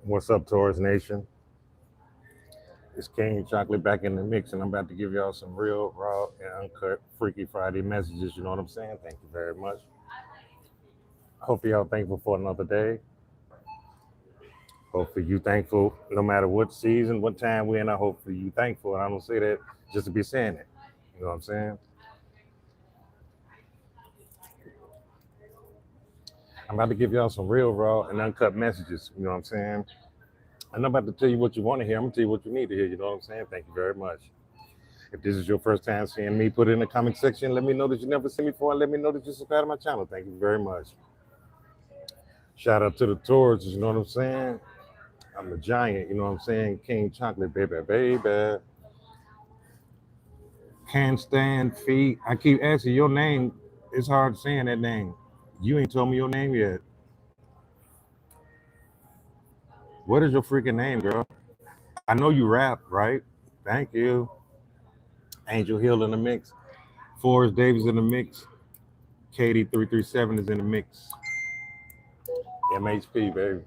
What's up, Taurus Nation? It's King Chocolate back in the mix, and I'm about to give y'all some real, raw, and uncut Freaky Friday messages. You know what I'm saying? Thank you very much. Hopefully, y'all thankful for another day. Hopefully, you thankful no matter what season, what time we're in. I hopefully you thankful, and I don't say that just to be saying it. You know what I'm saying? I'm about to give y'all some real, raw, and uncut messages. You know what I'm saying? And I'm about to tell you what you want to hear. I'm gonna tell you what you need to hear. You know what I'm saying? Thank you very much. If this is your first time seeing me, put it in the comment section. Let me know that you never seen me before, and let me know that you subscribe to my channel. Thank you very much. Shout out to the Taurus, you know what I'm saying? I'm the giant, you know what I'm saying? King Chocolate, baby, baby. Can't stand feet. I keep asking your name. It's hard saying that name. You ain't told me your name yet. What is your freaking name, girl? I know you rap, right? Thank you. Angel Hill in the mix. Forrest Davis in the mix. Katie 337 is in the mix. MHP, baby.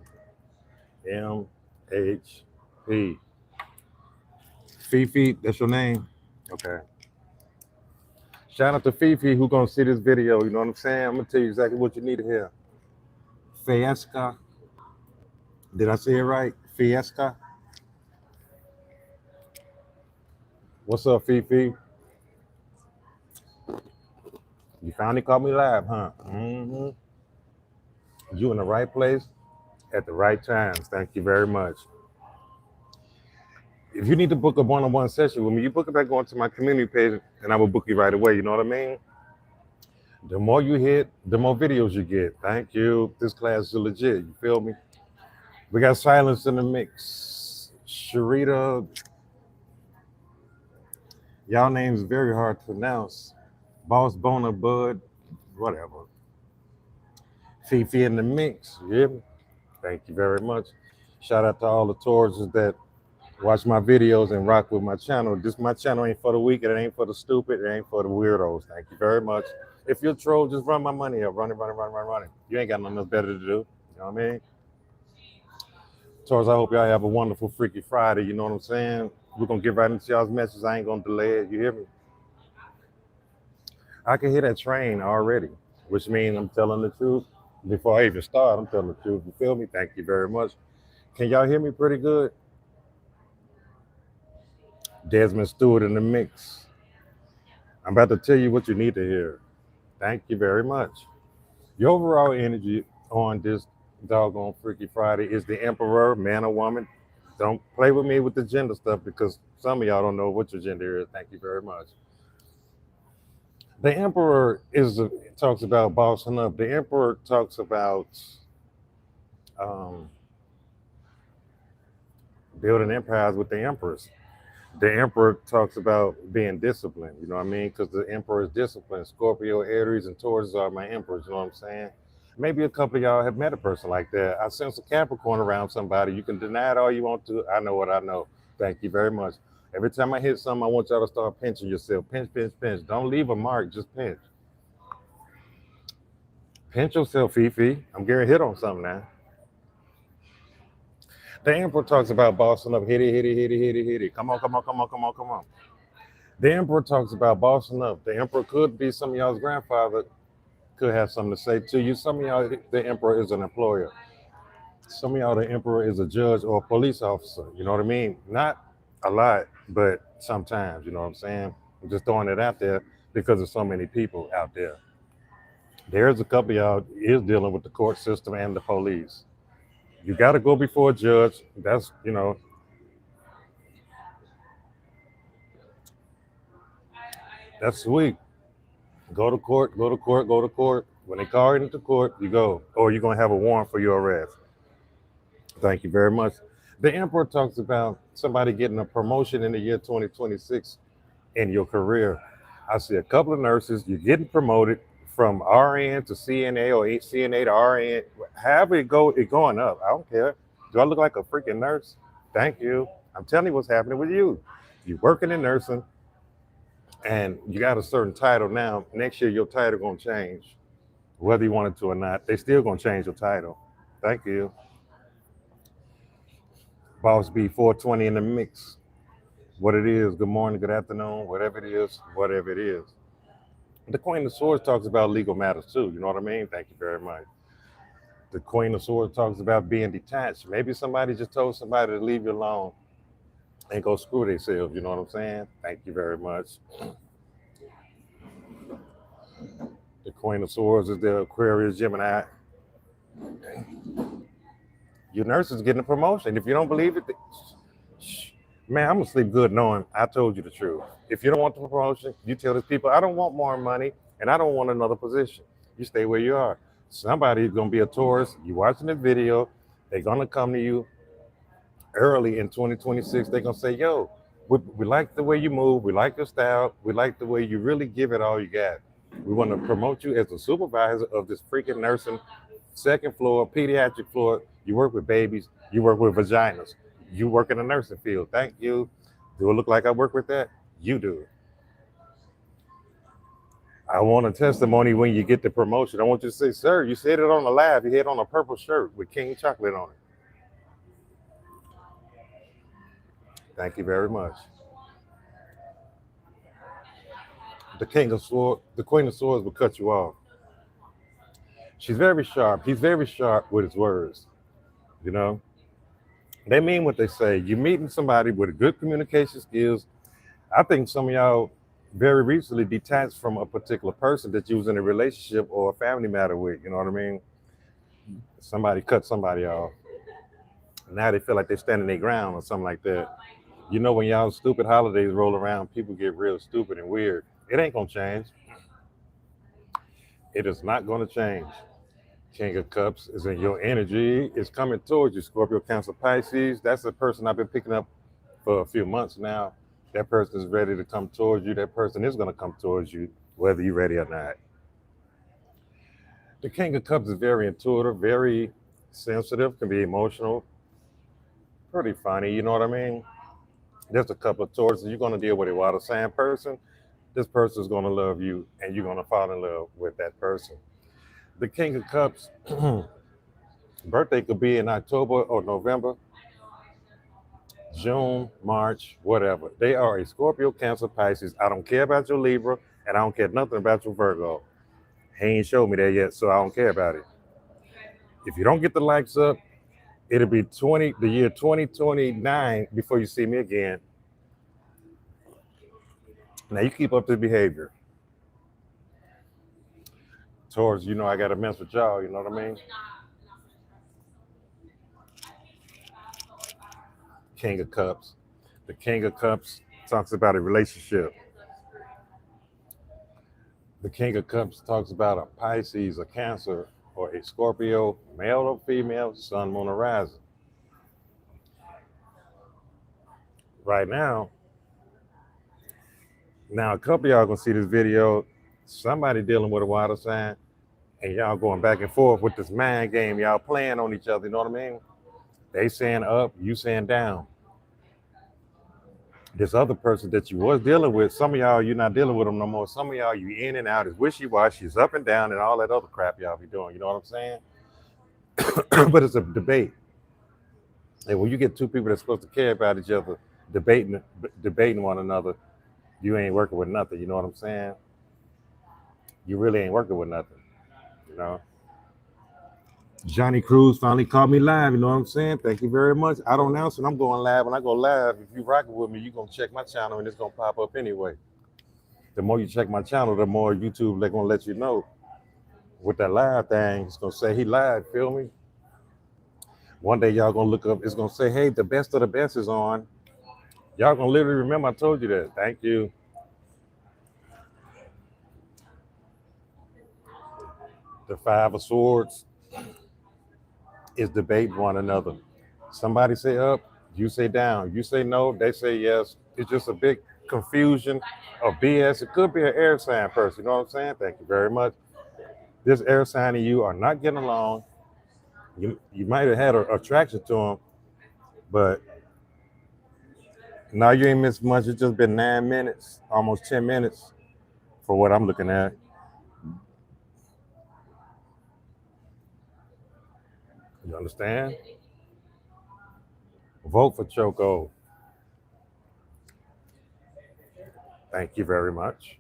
MHP. Fifi, that's your name? Okay. Shout out to Fifi who gonna see this video. You know what I'm saying? I'm gonna tell you exactly what you need to hear. Fiesca. Did I say it right? Fiesca. What's up, Fifi? You finally caught me live, huh? You in the right place at the right times. Thank you very much. If you need to book a one-on-one session with me, you book it by going to my community page and I will book you right away. You know what I mean? The more you hit, the more videos you get. Thank you. This class is legit. You feel me? We got Silence in the mix. Sharita, y'all names very hard to pronounce. Boss Bona Bud, whatever. Fifi in the mix. You hear me? Thank you very much. Shout out to all the Tauruses that watch my videos and rock with my channel. This my channel ain't for the weak, it ain't for the stupid, it ain't for the weirdos. Thank you very much. If you're a troll, just run my money up. Run it, run it, run it, run it, run it. You ain't got nothing else better to do. You know what I mean? Taurus, I hope y'all have a wonderful Freaky Friday. You know what I'm saying? We're gonna get right into y'all's message. I ain't gonna delay it. You hear me? I can hear that train already, which means I'm telling the truth. Before I even start, I'm telling the truth. You feel me? Thank you very much. Can y'all hear me pretty good? Desmond Stewart in the mix. I'm about to tell you what you need to hear. Thank you very much. Your overall energy on this doggone Freaky Friday is the Emperor, man or woman. Don't play with me with the gender stuff because some of y'all don't know what your gender is. Thank you very much. The Emperor talks about bossing up. The Emperor talks about um, building empires with the emperors. The Emperor talks about being disciplined. You know what I mean? Because the Emperor is disciplined. Scorpio, Aries, and Taurus are my emperors. You know what I'm saying? Maybe a couple of y'all have met a person like that. I sense a Capricorn around somebody. You can deny it all you want to. I know what I know. Thank you very much. Every time I hit something, I want y'all to start pinching yourself. Pinch, pinch, pinch. Don't leave a mark. Just pinch. Pinch yourself, Fifi. I'm getting hit on something now. The Emperor talks about bossing up. Hit it, hit it, hit it, hit it, hit it. Come on, come on, come on, come on, come on. The Emperor talks about bossing up. The Emperor could be some of y'all's grandfather, could have something to say to you. Some of y'all, the Emperor is an employer. Some of y'all, the Emperor is a judge or a police officer. You know what I mean? Not a lot, but sometimes, you know what I'm saying? I'm just throwing it out there because there's so many people out there. There's a couple of y'all is dealing with the court system and the police. You got to go before a judge. That's sweet. Go to court, go to court, go to court. When they call you into court, you go, or you're going to have a warrant for your arrest. Thank you very much. The Emperor talks about somebody getting a promotion in the year 2026 in your career. I see a couple of nurses, you're getting promoted from RN to CNA or CNA to RN. However it's going up. I don't care. Do I look like a freaking nurse? Thank you. I'm telling you what's happening with you. You're working in nursing and you got a certain title now. Next year, your title going to change. Whether you want it to or not, they still going to change your title. Thank you. Boss B 420 in the mix. What it is, good morning, good afternoon, whatever it is, whatever it is. The Queen of Swords talks about legal matters too, you know what I mean? Thank you very much. The Queen of Swords talks about being detached. Maybe somebody just told somebody to leave you alone and go screw themselves, you know what I'm saying? Thank you very much. The Queen of Swords is the Aquarius Gemini. Your nurse is getting a promotion. If you don't believe it, man, I'm gonna sleep good knowing I told you the truth. If you don't want the promotion, you tell these people, I don't want more money and I don't want another position. You stay where you are. Somebody's gonna be a Taurus. You watching the video, they're gonna come to you early in 2026. They're gonna say, yo, we like the way you move, we like your style, we like the way you really give it all you got. We want to promote you as a supervisor of this freaking nursing second floor, pediatric floor. You work with babies, you work with vaginas, you work in the nursing field. Thank you. Do it look like I work with that? You do. I want a testimony when you get the promotion. I want you to say, sir, you said it on the live. You had on a purple shirt with King Chocolate on it. Thank you very much. The Queen of Swords will cut you off. She's very sharp. He's very sharp with his words. You know, they mean what they say. You're meeting somebody with good communication skills. I think some of y'all very recently detached from a particular person that you was in a relationship or a family matter with. You know what I mean? Somebody cut somebody off. Now they feel like they're standing their ground or something like that. You know, when y'all stupid holidays roll around, people get real stupid and weird. It ain't gonna change. It is not gonna change. King of Cups is in your energy. It's coming towards you. Scorpio, Cancer, Pisces. That's the person I've been picking up for a few months now. That person is ready to come towards you. That person is going to come towards you, whether you're ready or not. The King of Cups is very intuitive, very sensitive, can be emotional, pretty funny. You know what I mean? There's a couple of Tauruses. You're going to deal with a water sign person. This person is going to love you, and you're going to fall in love with that person. The King of Cups birthday could be in October or November, June, March, whatever. They are a Scorpio, Cancer, Pisces. I don't care about your Libra, and I don't care nothing about your Virgo. He ain't showed me that yet, so I don't care about it. If you don't get the likes up, it'll be the year 2029 before you see me again. Now you keep up this behavior. Taurus, you know I got to mess with y'all, you know what I mean? King of Cups. The King of Cups talks about a relationship. The King of Cups talks about a Pisces, a Cancer, or a Scorpio, male or female, sun, moon, or rising. Right now, a couple of y'all gonna see this video. Somebody dealing with a water sign, and y'all going back and forth with this mind game. Y'all playing on each other, you know what I mean? They saying up, you saying down. This other person that you was dealing with, some of y'all, you're not dealing with them no more. Some of y'all, you in and out, is wishy-washy, is up and down, and all that other crap y'all be doing. You know what I'm saying? But it's a debate. And when you get two people that's supposed to care about each other debating one another, you ain't working with nothing. You know what I'm saying? You really ain't working with nothing. You know? Johnny Cruz finally called me live. You know what I'm saying? Thank you very much. I don't announce it. I'm going live. When I go live, if you rocking with me, you're going to check my channel and it's going to pop up anyway. The more you check my channel, the more YouTube, they're going to let you know. With that live thing, it's going to say he live, feel me? One day y'all going to look up, it's going to say, hey, the best of the best is on. Y'all going to literally remember I told you that. Thank you. The Five of Swords is debating one another. Somebody say up, you say down. You say no, they say yes. It's just a big confusion of BS. It could be an air sign person. You know what I'm saying? Thank you very much. This air sign and you are not getting along. You might have had an attraction to him, but now you ain't missed much. It's just been 9 minutes, almost 10 minutes for what I'm looking at. You understand? Vote for Choco. Thank you very much.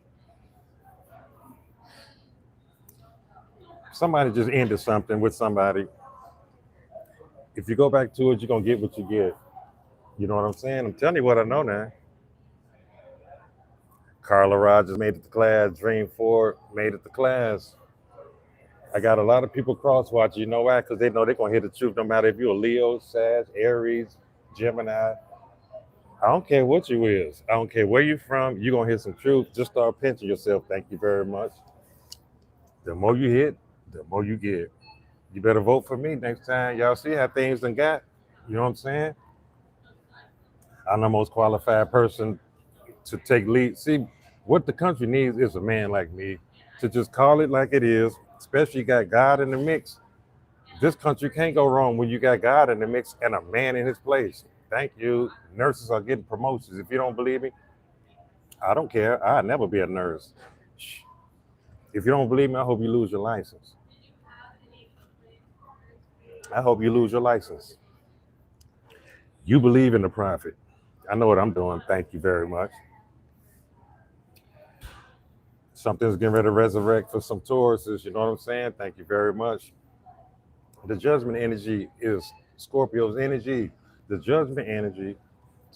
Somebody just ended something with somebody. If you go back to it, you're gonna get what you get. You know what I'm saying? I'm telling you what I know now. Carla Rogers made it to class. Dream Ford made it to class. I got a lot of people cross watching. You know why? Because they know they're gonna hear the truth no matter if you're a Leo, Sag, Aries, Gemini. I don't care what you is. I don't care where you're from. You're gonna hear some truth. Just start pinching yourself. Thank you very much. The more you hit, the more you get. You better vote for me next time. Y'all see how things done got. You know what I'm saying? I'm the most qualified person to take lead. See, what the country needs is a man like me to just call it like it is, especially you got God in the mix. This country can't go wrong when you got God in the mix and a man in his place. Thank you. Nurses are getting promotions. If you don't believe me, I don't care. I'll never be a nurse. If you don't believe me, I hope you lose your license. I hope you lose your license. You believe in the prophet. I know what I'm doing. Thank you very much. Something's getting ready to resurrect for some Tauruses. You know what I'm saying? Thank you very much. The judgment energy is Scorpio's energy. The judgment energy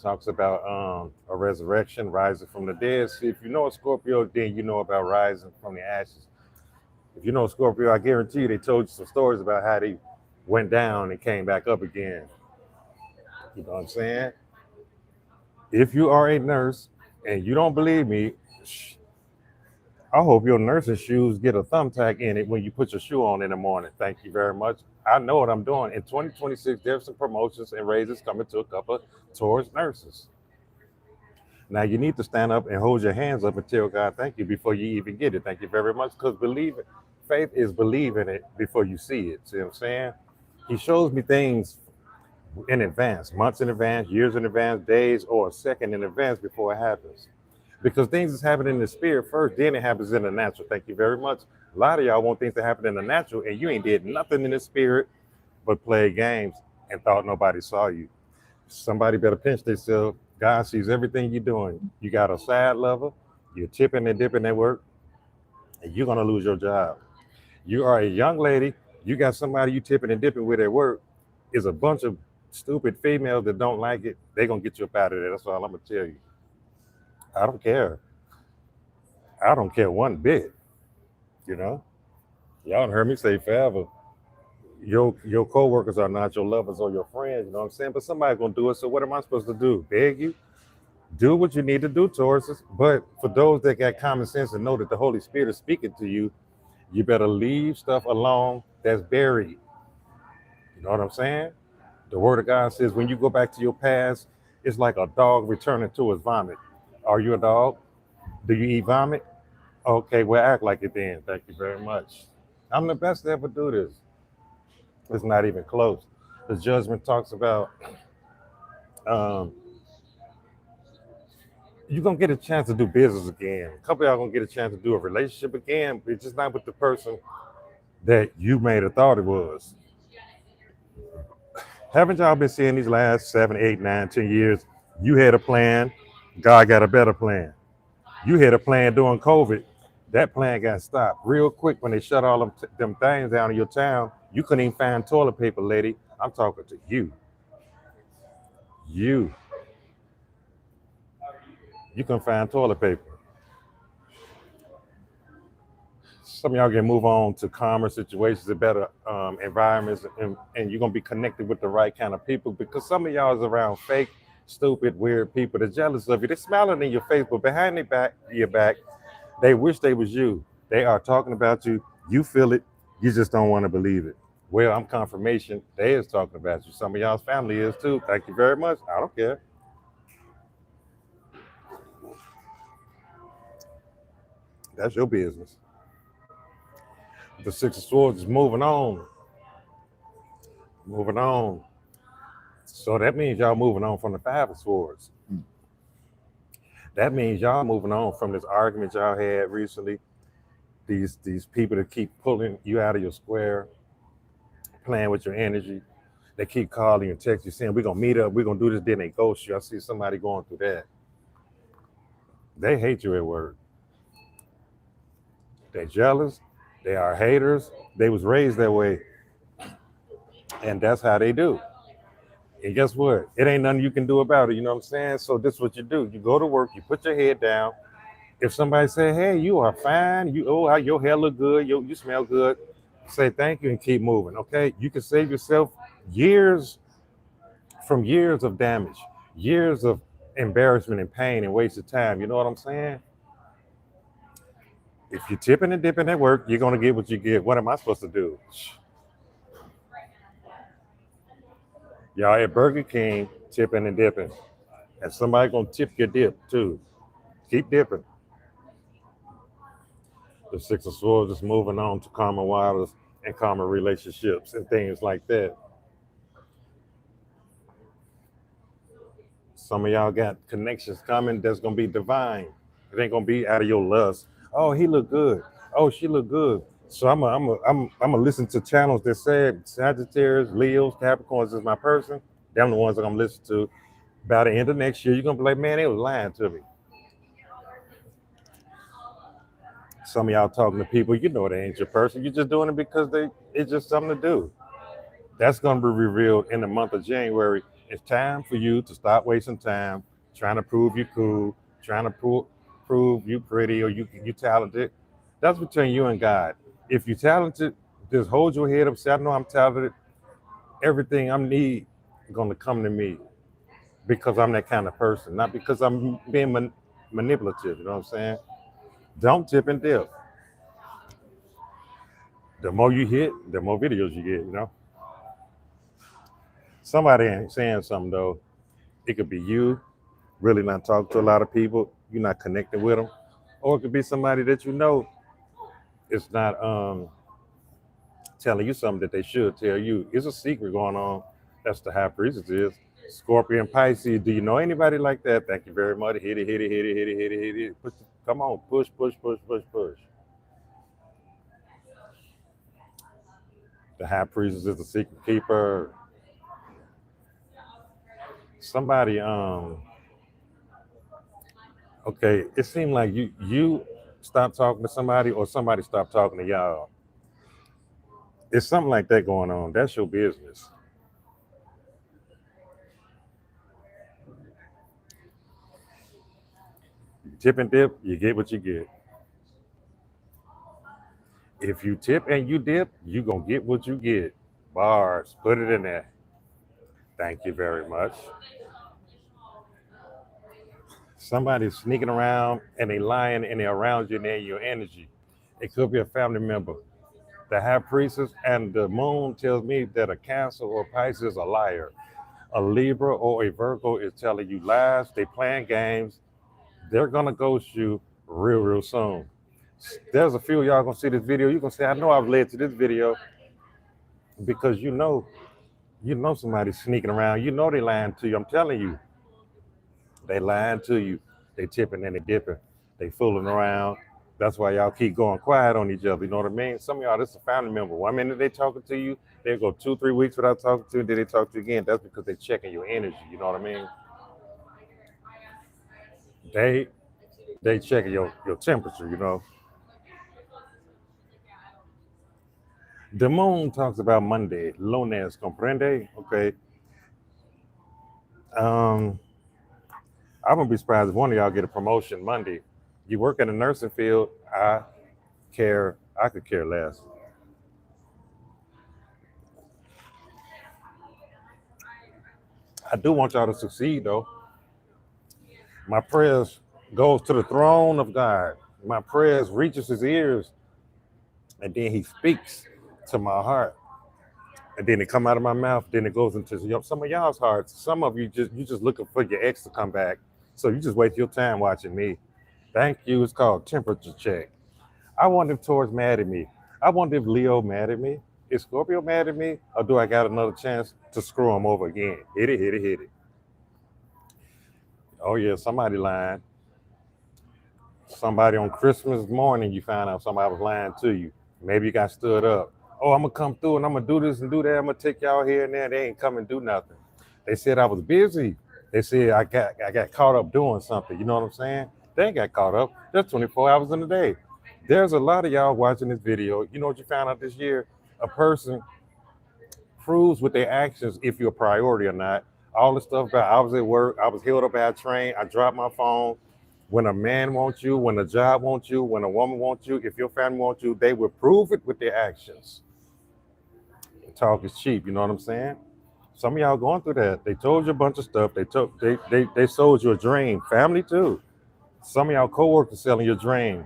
talks about a resurrection, rising from the dead. See, if you know a Scorpio, then you know about rising from the ashes. If you know a Scorpio, I guarantee you they told you some stories about how they went down and came back up again. You know what I'm saying? If you are a nurse and you don't believe me, I hope your nursing shoes get a thumbtack in it when you put your shoe on in the morning. Thank you very much. I know what I'm doing. In 2026, there's some promotions and raises coming to a couple of Taurus nurses. Now you need to stand up and hold your hands up and tell God thank you before you even get it. Thank you very much. Because believe it, faith is believing it before you see it. See what I'm saying? He shows me things in advance, months in advance, years in advance, days or a second in advance before it happens. Because things is happening in the spirit first, then it happens in the natural. Thank you very much. A lot of y'all want things to happen in the natural, and you ain't did nothing in the spirit but play games and thought nobody saw you. Somebody better pinch themselves. God sees everything you're doing. You got a side lover, you're tipping and dipping at work, and you're gonna lose your job. You are a young lady, you got somebody you tipping and dipping with at work, is a bunch of stupid females that don't like it, they're gonna get you up out of there. That's all I'm gonna tell you. I don't care. I don't care one bit, you know. Y'all done heard me say forever. Your co-workers are not your lovers or your friends, you know what I'm saying? But somebody's gonna do it. So what am I supposed to do? Beg you? Do what you need to do, Taurus. But for those that got common sense and know that the Holy Spirit is speaking to you, you better leave stuff alone that's buried. You know what I'm saying? The word of God says when you go back to your past, it's like a dog returning to his vomit. Are you a dog? Do you eat vomit? Okay, well, act like it then. Thank you very much. I'm the best to ever do this. It's not even close. The judgment talks about um, you're gonna get a chance to do business again. A couple of y'all gonna get a chance to do a relationship again, but it's just not with the person that you made have thought it was. Haven't y'all been seeing these last 7, 8, 9, 10 years? You had a plan, God got a better plan. You had a plan during COVID. That plan got stopped real quick when they shut all them things down in your town. You couldn't even find toilet paper, lady. I'm talking to you. You. You couldn't find toilet paper. Some of y'all can move on to calmer situations and better environments, and you're gonna be connected with the right kind of people because some of y'all is around fake, stupid, weird people. They're jealous of you. They're smiling in your face, but behind your back, they wish they was you. They are talking about you. You feel it. You just don't want to believe it. Well, I'm confirmation. They is talking about you. Some of y'all's family is too. Thank you very much. I don't care. That's your business. The Six of Swords is moving on. Moving on. So that means y'all moving on from the Five of Swords. That means y'all moving on from this argument y'all had recently. These people that keep pulling you out of your square, playing with your energy. They keep calling and text you saying, we're going to meet up, we're going to do this, then they ghost you. I see somebody going through that. They hate you at work. They're jealous. They are haters. They was raised that way. And that's how they do. And guess what? It ain't nothing you can do about it. You know what I'm saying? So this is what you do. You go to work, you put your head down. If somebody say, hey, you are fine, your hair look good, you smell good, say thank you and keep moving. Okay. You can save yourself years from years of damage, years of embarrassment and pain and wasted time. You know what I'm saying? If you're tipping and dipping at work, you're gonna get what you get. What am I supposed to do? Y'all at Burger King tipping and dipping. And somebody gonna tip your dip too. Keep dipping. The Six of Swords is moving on to calmer waters and calmer relationships and things like that. Some of y'all got connections coming that's gonna be divine. It ain't gonna be out of your lust. Oh, he look good. Oh, she look good. So I'm listen to channels that say Sagittarius, Leos, Capricorns is my person. Them the ones that I'm listening to. By the end of next year, you're gonna be like, man, they was lying to me. Some of y'all talking to people, you know they ain't your person. You're just doing it because it's just something to do. That's gonna be revealed in the month of January. It's time for you to stop wasting time trying to prove you cool, trying to prove you pretty or you talented. That's between you and God. If you're talented, just hold your head up, say, I know I'm talented. Everything I need gonna come to me because I'm that kind of person, not because I'm being manipulative. You know what I'm saying? Don't tip and dip. The more you hit, the more videos you get. You know. Somebody ain't saying something though. It could be you really not talking to a lot of people. You're not connecting with them, or it could be somebody that you know is not telling you something that they should tell you. It's a secret going on. That's the high priestess is. Scorpion, Pisces. Do you know anybody like that? Thank you very much. Hit it, hit it, hit it, hit it, hit it, hit it. Come on, push, push, push, push, push. The high priestess is the secret keeper. Somebody, okay, it seemed like you stopped talking to somebody or somebody stopped talking to y'all. It's something like that going on. That's your business. Tip and dip, you get what you get. If you tip and you dip, you gonna get what you get. Bars, put it in there. Thank you very much. Somebody's sneaking around and they lying and they're around you and they're in your energy. It could be a family member. The high priestess and the moon tells me that a Cancer or Pisces is a liar. A Libra or a Virgo is telling you lies. They playing games. They're gonna ghost you real soon. There's a few of y'all gonna see this video. You're gonna say, I know I've led to this video because you know somebody's sneaking around. You know they lying to you. I'm telling you, they lying to you. They tipping and they dipping. They fooling around. That's why y'all keep going quiet on each other. You know what I mean? Some of y'all, this is a family member. 1 minute they talking to you, they go 2-3 weeks without talking to you, then they talk to you again. That's because they checking your energy. You know what I mean? They they checking your temperature. You know. The moon talks about Monday. Lunes comprende. Okay. Um, I'm gonna be surprised if one of y'all get a promotion Monday. You work in the nursing field. I could care less. I do want y'all to succeed though. My prayers goes to the throne of God. My prayers reaches his ears, and then he speaks to my heart. And then it come out of my mouth, then it goes into some of y'all's hearts. Some of you just looking for your ex to come back. So you just waste your time watching me. Thank you. It's called temperature check. I wonder if Taurus mad at me. I wonder if Leo mad at me. Is Scorpio mad at me? Or do I got another chance to screw him over again? Hit it, hit it, hit it. Oh yeah, somebody lying. Somebody on Christmas morning, you found out somebody was lying to you. Maybe you got stood up. Oh, I'm gonna come through and I'm gonna do this and do that. I'm gonna take y'all here and there. They ain't come and do nothing. They said I was busy. They said I got caught up doing something. You know what I'm saying? They ain't got caught up. There's 24 hours in a day. There's a lot of y'all watching this video. You know what you found out this year? A person proves with their actions if you're a priority or not. All the stuff about I was at work, I was held up by a train, I dropped my phone. When a man wants you, when a job wants you, when a woman wants you, if your family wants you, they will prove it with their actions. Talk is cheap, you know what I'm saying? Some of y'all going through that. They told you a bunch of stuff. They sold you a dream. Family too. Some of y'all coworkers selling your dream.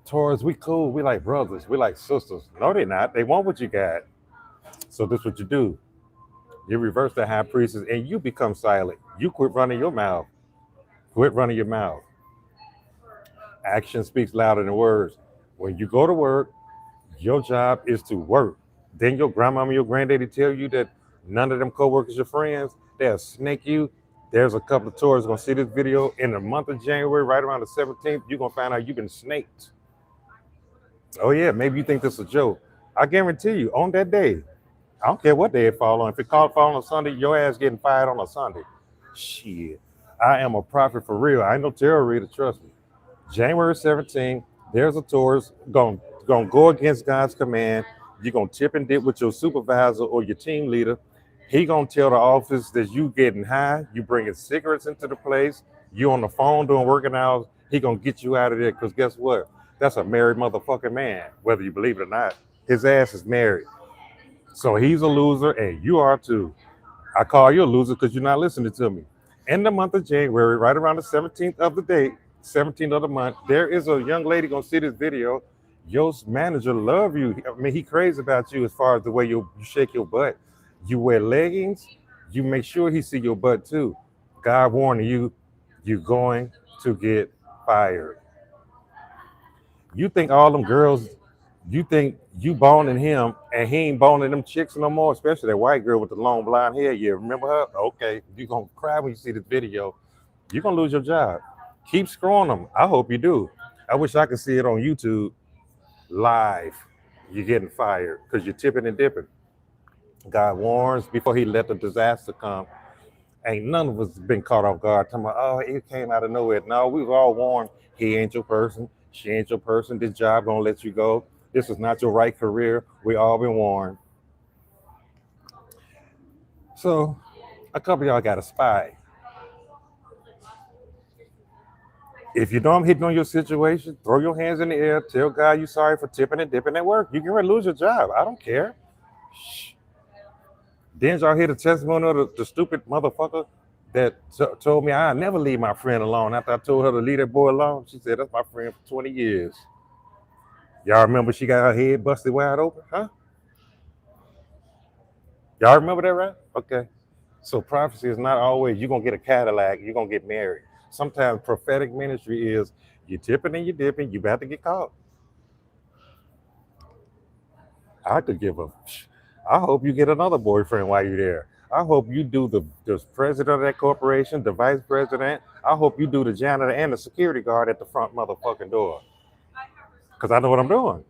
Taurus, we cool. We like brothers. We like sisters. No, they're not. They want what you got. So this is what you do. You reverse the high priestess and you become silent. You quit running your mouth. Quit running your mouth. Action speaks louder than words. When you go to work, your job is to work. Then your grandmama and your granddaddy tell you that none of them coworkers your friends. They'll snake you. There's a couple of tourists gonna see this video in the month of January, right around the 17th. You're gonna find out you've been snaked. Oh yeah, maybe you think this is a joke. I guarantee you, on that day, I don't care what day it fall on. If it fall on a Sunday, your ass getting fired on a Sunday. Shit. I am a prophet for real. I ain't no terror reader, trust me. January 17th, there's a tourist gonna go against God's command. You're gonna tip and dip with your supervisor or your team leader. He gonna tell the office that you getting high, you bringing cigarettes into the place, you on the phone doing working hours. He gonna get you out of there because guess what? That's a married motherfucking man, whether you believe it or not. His ass is married. So he's a loser and you are too. I call you a loser because you're not listening to me. In the month of January, right around the 17th of the date, 17th of the month, there is a young lady gonna see this video. Your manager love you. I mean, he crazy about you as far as the way you shake your butt. You wear leggings. You make sure he see your butt too. God warning you, you're going to get fired. You think all them girls, you think you boning him and he ain't boning them chicks no more, especially that white girl with the long blonde hair. Yeah, remember her? Okay, you're gonna cry when you see this video. You're gonna lose your job. Keep scrolling them. I hope you do. I wish I could see it on YouTube live. You're getting fired because you're tipping and dipping. God warns before he let the disaster come. Ain't none of us been caught off guard. Talking about, oh, it came out of nowhere. No, we were all warned. He ain't your person. She ain't your person. This job gonna let you go. This is not your right career. We all been warned. So a couple of y'all got a spy. If you know I'm hitting on your situation, throw your hands in the air. Tell God you sorry for tipping and dipping at work. You can lose your job. I don't care. Shh. Didn't y'all hear the testimony of the stupid motherfucker that told me I never leave my friend alone after I told her to leave that boy alone? She said, that's my friend for 20 years. Y'all remember she got her head busted wide open? Huh? Y'all remember that, right? Okay. So prophecy is not always you're going to get a Cadillac, you're going to get married. Sometimes prophetic ministry is you're tipping and you're dipping, you about to get caught. I could give a. I hope you get another boyfriend while you're there. I hope you do the president of that corporation, the vice president. I hope you do the janitor and the security guard at the front motherfucking door. Because I know what I'm doing.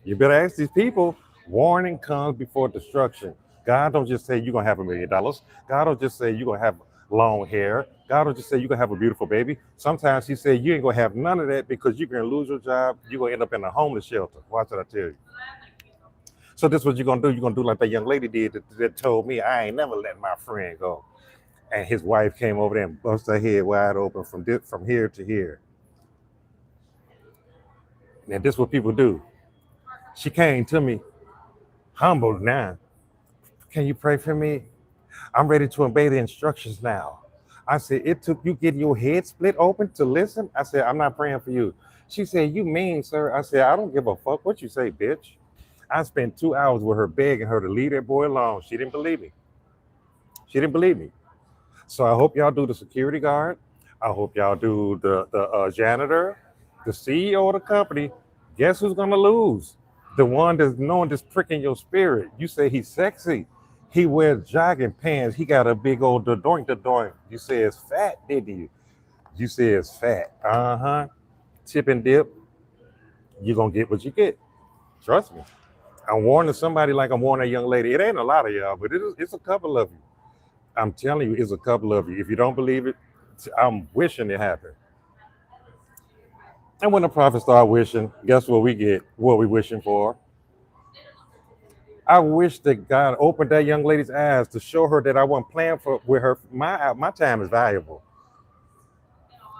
You better ask these people. Warning comes before destruction. God don't just say you're going to have $1 million. God don't just say you're going to have long hair. God don't just say you're going to have a beautiful baby. Sometimes he said you ain't going to have none of that because you're going to lose your job. You're going to end up in a homeless shelter. Watch what I tell you. So this is what you're gonna do. You're gonna do like that young lady did that told me I ain't never let my friend go. And his wife came over there and bust her head wide open from here to here. Now this is what people do. She came to me, humbled now. Can you pray for me? I'm ready to obey the instructions now. I said, it took you getting your head split open to listen? I said, I'm not praying for you. She said, you mean, sir? I said, I don't give a fuck what you say, bitch. I spent 2 hours with her begging her to leave that boy alone. She didn't believe me. She didn't believe me. So I hope y'all do the security guard. I hope y'all do the janitor, the CEO of the company. Guess who's gonna lose? The one that's knowing this prick in your spirit. You say he's sexy. He wears jogging pants. He got a big old doink. You say it's fat, didn't you? You say it's fat. Uh-huh. Tip and dip. You're gonna get what you get. Trust me. I'm warning somebody like I'm warning a young lady. It ain't a lot of y'all, but it's a couple of you. I'm telling you, it's a couple of you. If you don't believe it, I'm wishing it happened. And when the prophets start wishing, guess what we get? What we wishing for? I wish that God opened that young lady's eyes to show her that I wasn't playing for with her. My time is valuable.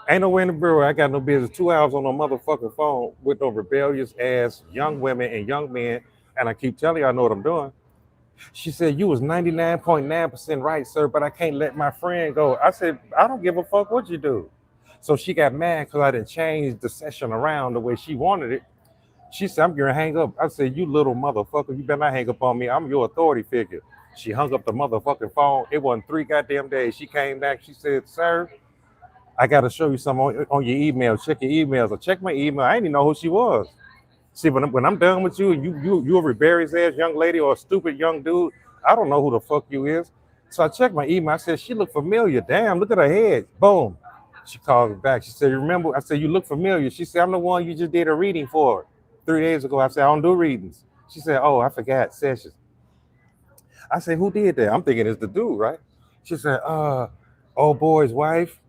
Ain't nowhere in the bureau. I got no business 2 hours on a motherfucking phone with no rebellious ass young women and young men. And I keep telling you I know what I'm doing. She said, you was 99.9% right, sir, but I can't let my friend go. I said, I don't give a fuck what you do. So she got mad because I didn't change the session around the way she wanted it. She said, I'm gonna hang up. I said, you little motherfucker, you better not hang up on me. I'm your authority figure. She hung up the motherfucking phone. It wasn't 3 goddamn days. She came back. She said, sir, I got to show you something on your email. Check your emails. I checked my email. I didn't even know who she was. See, when I'm done with you, and you a rebellious ass young lady or a stupid young dude, I don't know who the fuck you is. So I checked my email. I said, she looked familiar. Damn, look at her head. Boom. She called me back. She said, remember? I said, you look familiar. She said, I'm the one you just did a reading for 3 days ago. I said, I don't do readings. She said, oh, I forgot sessions. I said, who did that? I'm thinking it's the dude, right? She said, old boy's wife.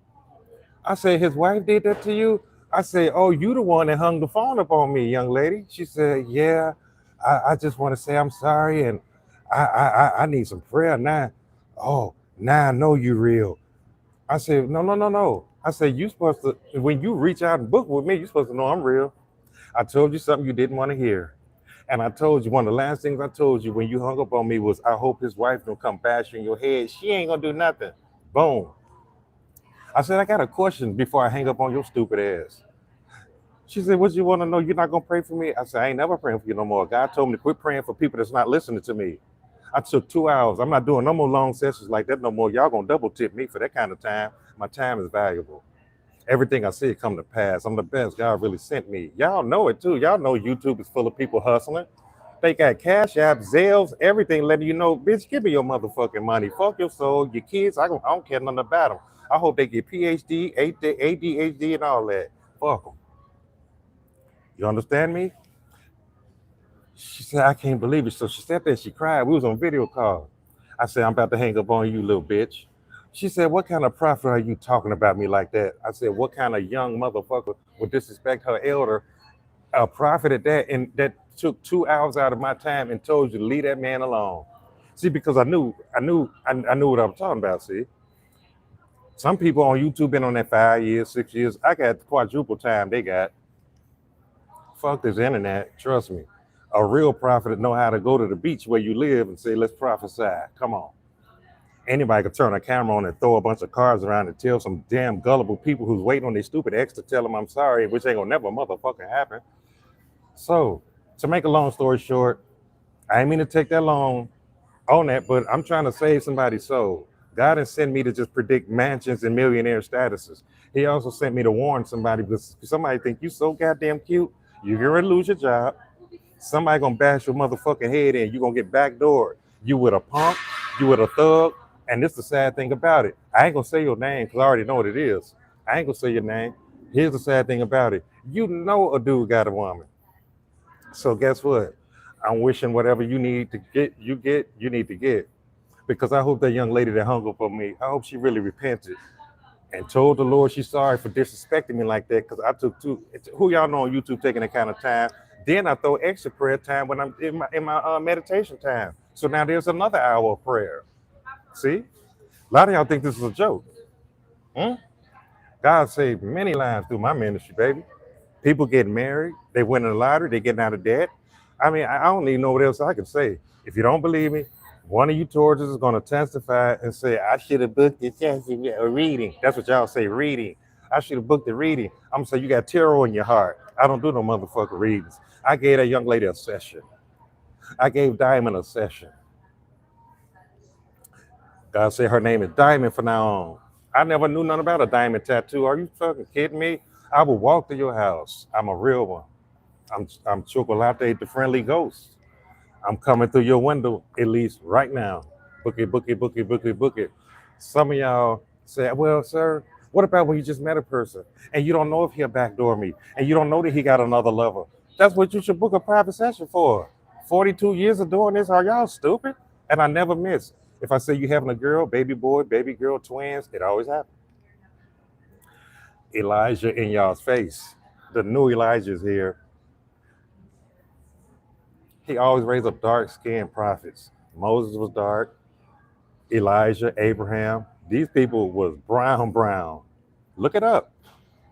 I said, his wife did that to you? I said, oh, you the one that hung the phone up on me, young lady. She said, yeah, I just want to say I'm sorry and I need some prayer now. Oh, now I know you real. I said, no. I said, you supposed to, when you reach out and book with me, you're supposed to know I'm real. I told you something you didn't want to hear. And I told you, one of the last things I told you when you hung up on me was, I hope his wife don't come bash you in your head. She ain't gonna do nothing. Boom. I said, I got a question before I hang up on your stupid ass. She said, what you want to know? You're not going to pray for me? I said, I ain't never praying for you no more. God told me to quit praying for people that's not listening to me. I took 2 hours. I'm not doing no more long sessions like that no more. Y'all going to double tip me for that kind of time. My time is valuable. Everything I see come to pass. I'm the best. God really sent me. Y'all know it too. Y'all know YouTube is full of people hustling. They got Cash App, Zelles, everything letting you know, bitch, give me your motherfucking money. Fuck your soul, your kids. I don't care nothing about them. I hope they get PhD, ADHD, and all that. Fuck them. You understand me? She said, I can't believe it. So she sat there, she cried. We was on video call. I said, I'm about to hang up on you, little bitch. She said, what kind of prophet are you talking about me like that? I said, what kind of young motherfucker would disrespect her elder, a prophet at that, and that took 2 hours out of my time and told you to leave that man alone. See, because I knew what I was talking about, see. Some people on YouTube been on that 5 years, 6 years. I got quadruple time they got. Fuck this internet, trust me. A real prophet know how to go to the beach where you live and say, let's prophesy. Come on. Anybody could turn a camera on and throw a bunch of cards around and tell some damn gullible people who's waiting on their stupid ex to tell them I'm sorry, which ain't gonna never motherfucking happen. So, to make a long story short, I ain't mean to take that long on that, but I'm trying to save somebody's soul. God didn't send me to just predict mansions and millionaire statuses. He also sent me to warn somebody because somebody think you so goddamn cute, you're gonna lose your job. Somebody gonna bash your motherfucking head in. You gonna get backdoored. You with a punk, you with a thug, and this is the sad thing about it. I ain't gonna say your name because I already know what it is. I ain't gonna say your name. Here's the sad thing about it. You know a dude got a woman. So guess what? I'm wishing whatever you need to get, you need to get. Because I hope that young lady that hung up on me, I hope she really repented and told the Lord she's sorry for disrespecting me like that. Because I took who y'all know on YouTube taking that kind of time. Then I throw extra prayer time when I'm in my meditation time. So now there's another hour of prayer. See? A lot of y'all think this is a joke. God saved many lives through my ministry, baby. People getting married, they win the lottery, they getting out of debt. I mean, I don't even know what else I can say. If you don't believe me, one of you Taurus is going to testify and say, I should have booked this reading. That's what y'all say, reading. I should have booked the reading. I'm going to say, you got tarot in your heart. I don't do no motherfucking readings. I gave that young lady a session. I gave Diamond a session. God said her name is Diamond from now on. I never knew nothing about a diamond tattoo. Are you fucking kidding me? I will walk to your house. I'm a real one. I'm Chocolate, the friendly ghost. I'm coming through your window, at least right now. Book it, book it, book it, book it, book it. Some of y'all say, well, sir, what about when you just met a person and you don't know if he'll backdoor me and you don't know that he got another lover? That's what you should book a private session for 42 years of doing this, are y'all stupid? And I never miss. If I say you having a girl, baby boy, baby girl, twins, it always happens. Elijah in y'all's face. The new Elijah's here. He always raised up dark-skinned prophets. Moses was dark. Elijah, Abraham. These people was brown. Look it up.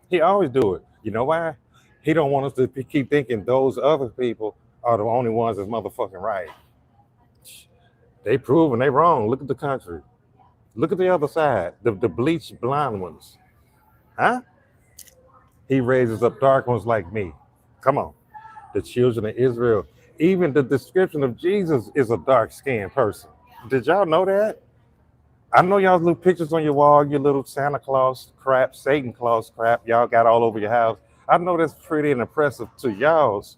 He always do it. You know why? He don't want us to keep thinking those other people are the only ones that's motherfucking right. They proven they wrong. Look at the country. Look at the other side. The bleached blonde ones. Huh? He raises up dark ones like me. Come on. The children of Israel. Even the description of Jesus is a dark-skinned person. Did y'all know that? I know y'all's little pictures on your wall, your little Santa Claus crap, Satan Claus crap, y'all got all over your house. I know that's pretty and impressive to y'all's,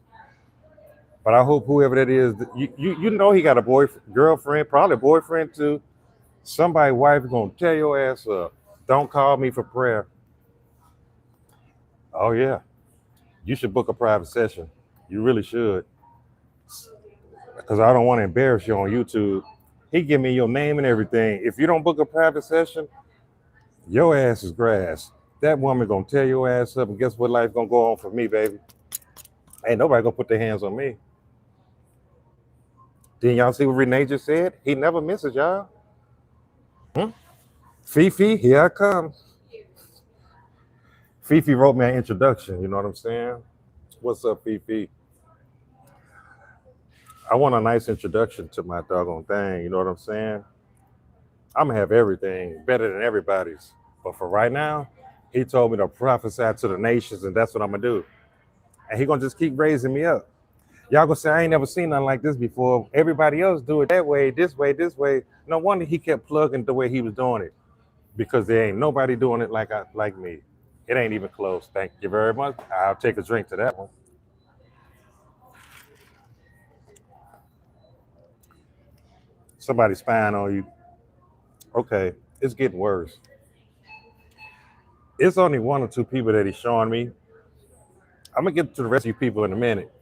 but I hope whoever that is, you know he got a boyfriend, girlfriend, probably a boyfriend too. Somebody's wife is gonna tear your ass up. Don't call me for prayer. Oh yeah, you should book a private session. You really should, because I don't want to embarrass you on YouTube. He give me your name and everything. If you don't book a private session, your ass is grass. That woman gonna tear your ass up, and guess what life gonna go on for me, baby? Ain't nobody gonna put their hands on me. Then y'all see what Renee just said? He never misses, y'all. Fifi, here I come. Fifi wrote me an introduction, you know what I'm saying? What's up, Fifi? I want a nice introduction to my doggone thing, you know what I'm saying? I'm gonna have everything better than everybody's. But for right now, he told me to prophesy to the nations, and that's what I'm gonna do. And he gonna just keep raising me up. Y'all gonna say, I ain't never seen nothing like this before. Everybody else do it that way, this way, this way. No wonder he kept plugging the way he was doing it, because there ain't nobody doing it like me. It ain't even close. Thank you very much. I'll take a drink to that one. Somebody spying on you. Okay, it's getting worse. It's only one or two people that he's showing me. I'm gonna get to the rest of you people in a minute.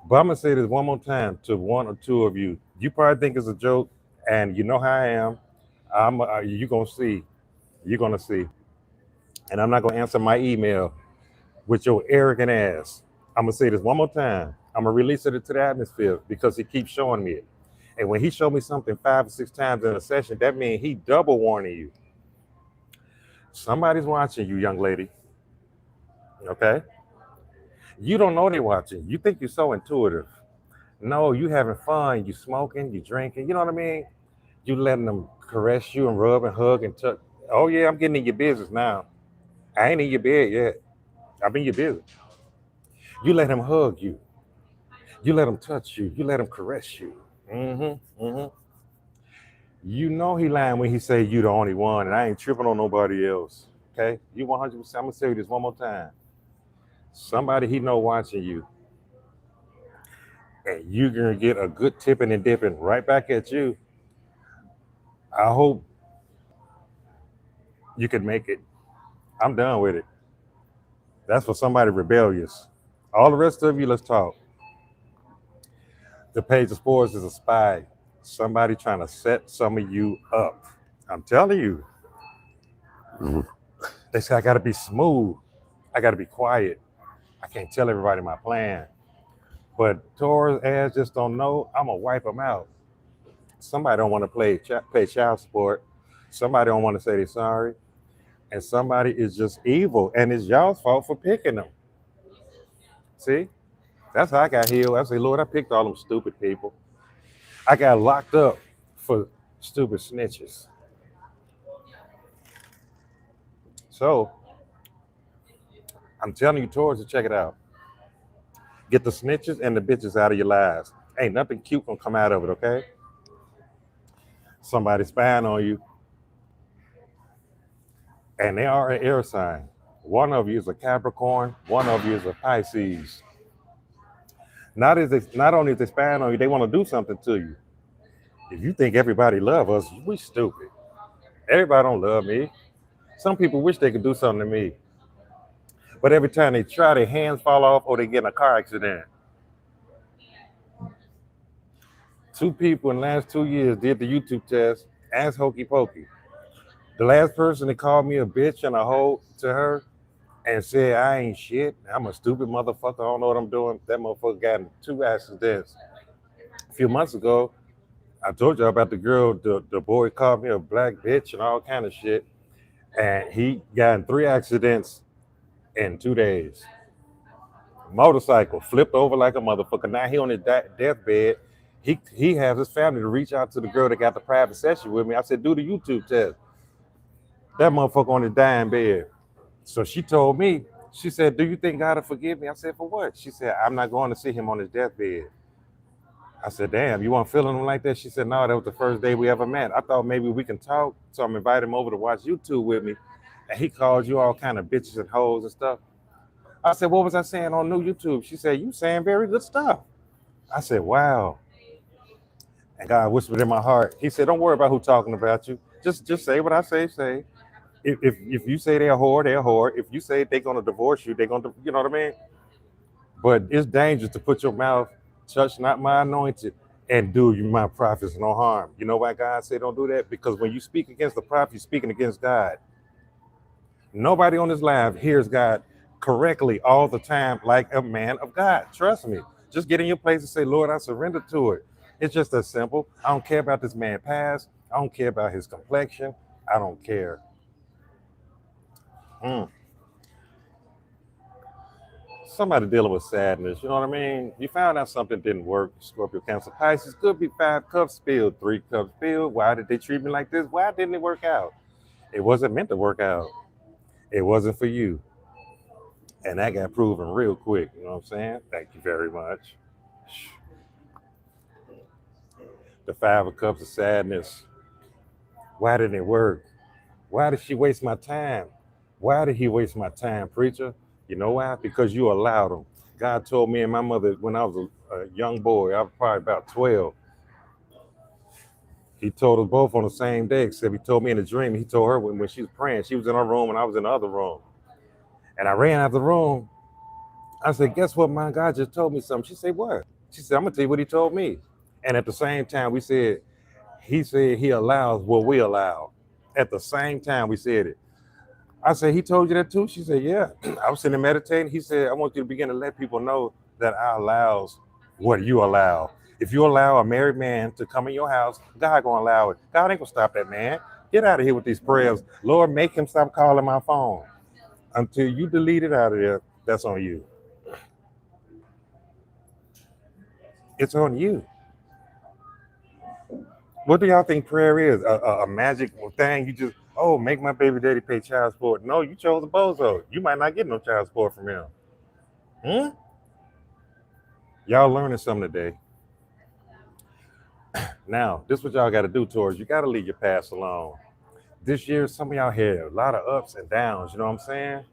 But I'm gonna say this one more time to one or two of you. You probably think it's a joke, and you know how I am. You gonna see. You're gonna see. And I'm not gonna answer my email with your arrogant ass. I'm gonna say this one more time. I'm gonna release it into the atmosphere because he keeps showing me it. And when he showed me something 5 or 6 times in a session, that means he double warning you. Somebody's watching you, young lady. Okay? You don't know they're watching. You think you're so intuitive. No, you having fun. You smoking, you drinking. You know what I mean? You letting them caress you and rub and hug and touch. Oh yeah, I'm getting in your business now. I ain't in your bed yet. I'm in your business. You let him hug you. You let him touch you. You let him caress you. You know he lying when he say you the only one, and I ain't tripping on nobody else. Okay? You 100%. I'm gonna tell you this one more time. Somebody he know watching you, and you're gonna get a good tipping and dipping right back at you. I hope you can make it. I'm done with it. That's for somebody rebellious. All the rest of you, let's talk. The page of sports is a spy. Somebody trying to set some of you up. I'm telling you. They say I gotta be smooth. I gotta be quiet. I can't tell everybody my plan. But Taurus ass just don't know. I'm gonna wipe them out. Somebody don't want to pay child support. Somebody don't want to say they're sorry. And somebody is just evil. And it's y'all's fault for picking them. See? That's how I got healed. I say, Lord, I picked all them stupid people. I got locked up for stupid snitches. So I'm telling you, Taurus, to check it out. Get the snitches and the bitches out of your lives. Ain't nothing cute gonna come out of it, okay? Somebody spying on you. And they are an air sign. One of you is a Capricorn, one of you is a Pisces. Not only is they spying on you, they want to do something to you. If you think everybody love us, we stupid. Everybody don't love me. Some people wish they could do something to me. But every time they try, their hands fall off or they get in a car accident. Two people in the last 2 years did the YouTube test as Hokey Pokey. The last person that called me a bitch and a hoe to her and said I ain't shit, I'm a stupid motherfucker, I don't know what I'm doing. That motherfucker got in 2 accidents. A few months ago, I told you about the girl, the boy called me a black bitch and all kind of shit. And he got in 3 accidents in 2 days. Motorcycle flipped over like a motherfucker. Now he on his deathbed. He has his family to reach out to the girl that got the private session with me. I said, do the YouTube test. That motherfucker on his dying bed. So she told me, she said, do you think God will forgive me? I said, for what? She said, I'm not going to see him on his deathbed. I said, damn, you weren't feeling him like that? She said, no, that was the first day we ever met. I thought maybe we can talk. So I'm inviting him over to watch YouTube with me. And he called you all kind of bitches and hoes and stuff. I said, what was I saying on new YouTube? She said, you saying very good stuff. I said, wow. And God whispered in my heart. He said, don't worry about who talking about you. Just say what I say. If you say they're a whore, they're a whore. If you say they're gonna divorce you, they're gonna, you know what I mean? But it's dangerous to put your mouth, touch not my anointed, and do you my prophets no harm. You know why God said don't do that? Because when you speak against the prophet, you're speaking against God. Nobody on this live hears God correctly all the time like a man of God. Trust me. Just get in your place and say, Lord, I surrender to it. It's just that simple. I don't care about this man's past. I don't care about his complexion. I don't care. Mm. Somebody dealing with sadness, you know what I mean? You found out something didn't work. Scorpio, Cancer, Pisces could be 5 cups spilled, 3 cups spilled. Why did they treat me like this? Why didn't it work out? It wasn't meant to work out. It wasn't for you. And that got proven real quick. You know what I'm saying? Thank you very much. The 5 of Cups of sadness. Why didn't it work? Why did she waste my time? Why did he waste my time, preacher? You know why? Because you allowed him. God told me and my mother when I was a young boy, I was probably about 12. He told us both on the same day, except he told me in a dream. He told her when she was praying, she was in her room and I was in the other room. And I ran out of the room. I said, guess what, my God just told me something. She said, what? She said, I'm going to tell you what he told me. And at the same time, he said he allows what we allow. At the same time, we said it. I said, he told you that too? She said, yeah. I was sitting there meditating. He said, I want you to begin to let people know that I allows what you allow. If you allow a married man to come in your house, God gonna allow it. God ain't gonna stop that man. Get out of here with these prayers. Lord, make him stop calling my phone. Until you delete it out of there, that's on you. It's on you. What do y'all think prayer is? A magic thing? You just, oh, make my baby daddy pay child support. No, you chose a bozo. You might not get no child support from him. Hmm? Y'all learning something today. Now, this is what y'all got to do, Taurus. You got to leave your past alone. This year, some of y'all had a lot of ups and downs. You know what I'm saying?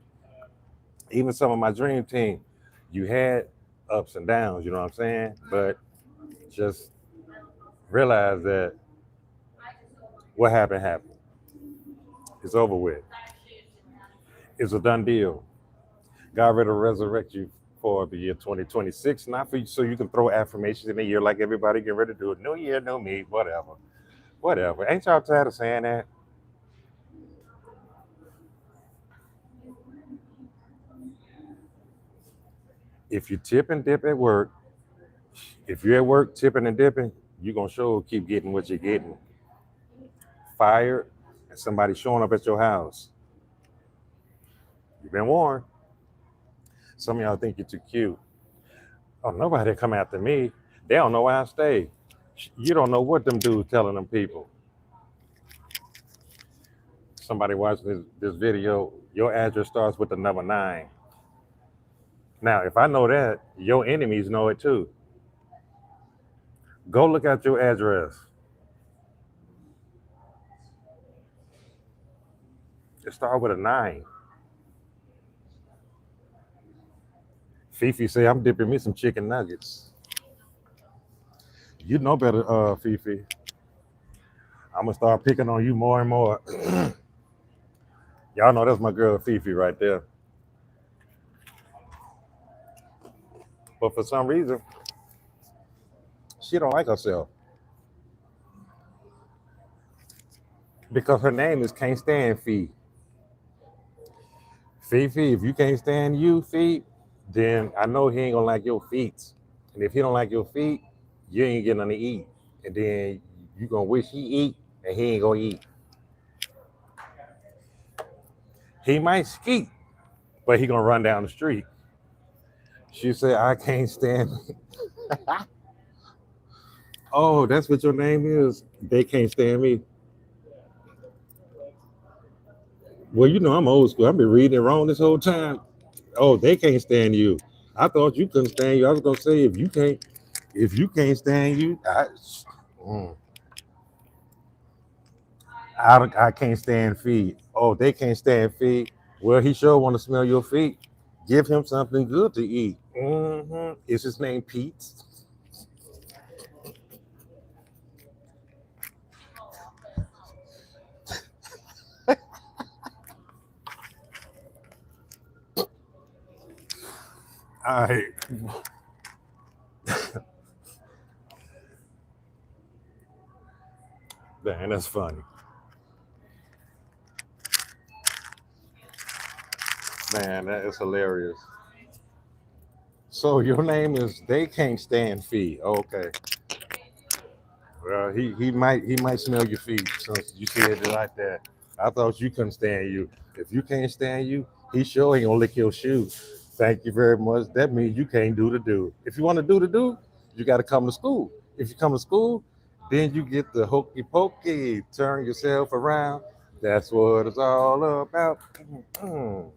Even some of my dream team, you had ups and downs. You know what I'm saying? But just realize that what happened happened. It's over with. It's a done deal. God ready to resurrect you for the year 2026, not for you so you can throw affirmations in the year like everybody getting ready to do it. New year, new me, whatever. Whatever. Ain't y'all tired of saying that? If you tip and dip at work, if you're at work tipping and dipping, you're gonna sure keep getting what you're getting. Fired and somebody showing up at your house. You've been warned. Some of y'all think you're too cute. Oh, nobody come after me. They don't know where I stay. You don't know what them dudes telling them people. Somebody watching this video, your address starts with the number 9. Now, if I know that, your enemies know it too. Go look at your address. It starts with a 9. Fifi say, I'm dipping me some chicken nuggets. You know better, Fifi. I'm gonna start picking on you more and more. Y'all know that's my girl Fifi right there. But for some reason, she don't like herself. because her name is Can't Stand Fee. Fifi, if you can't stand you feet, then I know he ain't gonna like your feet. And if he don't like your feet, you ain't getting nothing to eat. And then you gonna wish he eat and he ain't gonna eat. He might skeet, but he gonna run down the street. She said, I can't stand. Oh, that's what your name is? They can't stand me. Well, you know I'm old school. I've been reading it wrong this whole time. Oh, they can't stand you. I thought you couldn't stand you. I was gonna say if you can't stand you, mm, I can't stand feet. Oh, they can't stand feet. Well, he sure want to smell your feet. Give him something good to eat. Is his name Pete? All right, man, that's funny. Man, that is hilarious. So your name is They Can't Stand Feet. Okay. Well, he might smell your feet since you said it like that. I thought you couldn't stand you. If you can't stand you, he sure ain't gonna lick your shoe. Thank you very much. That means you can't do the do. If you want to do the do, you got to come to school. If you come to school, then you get the hokey pokey, turn yourself around. That's what it's all about. Mm.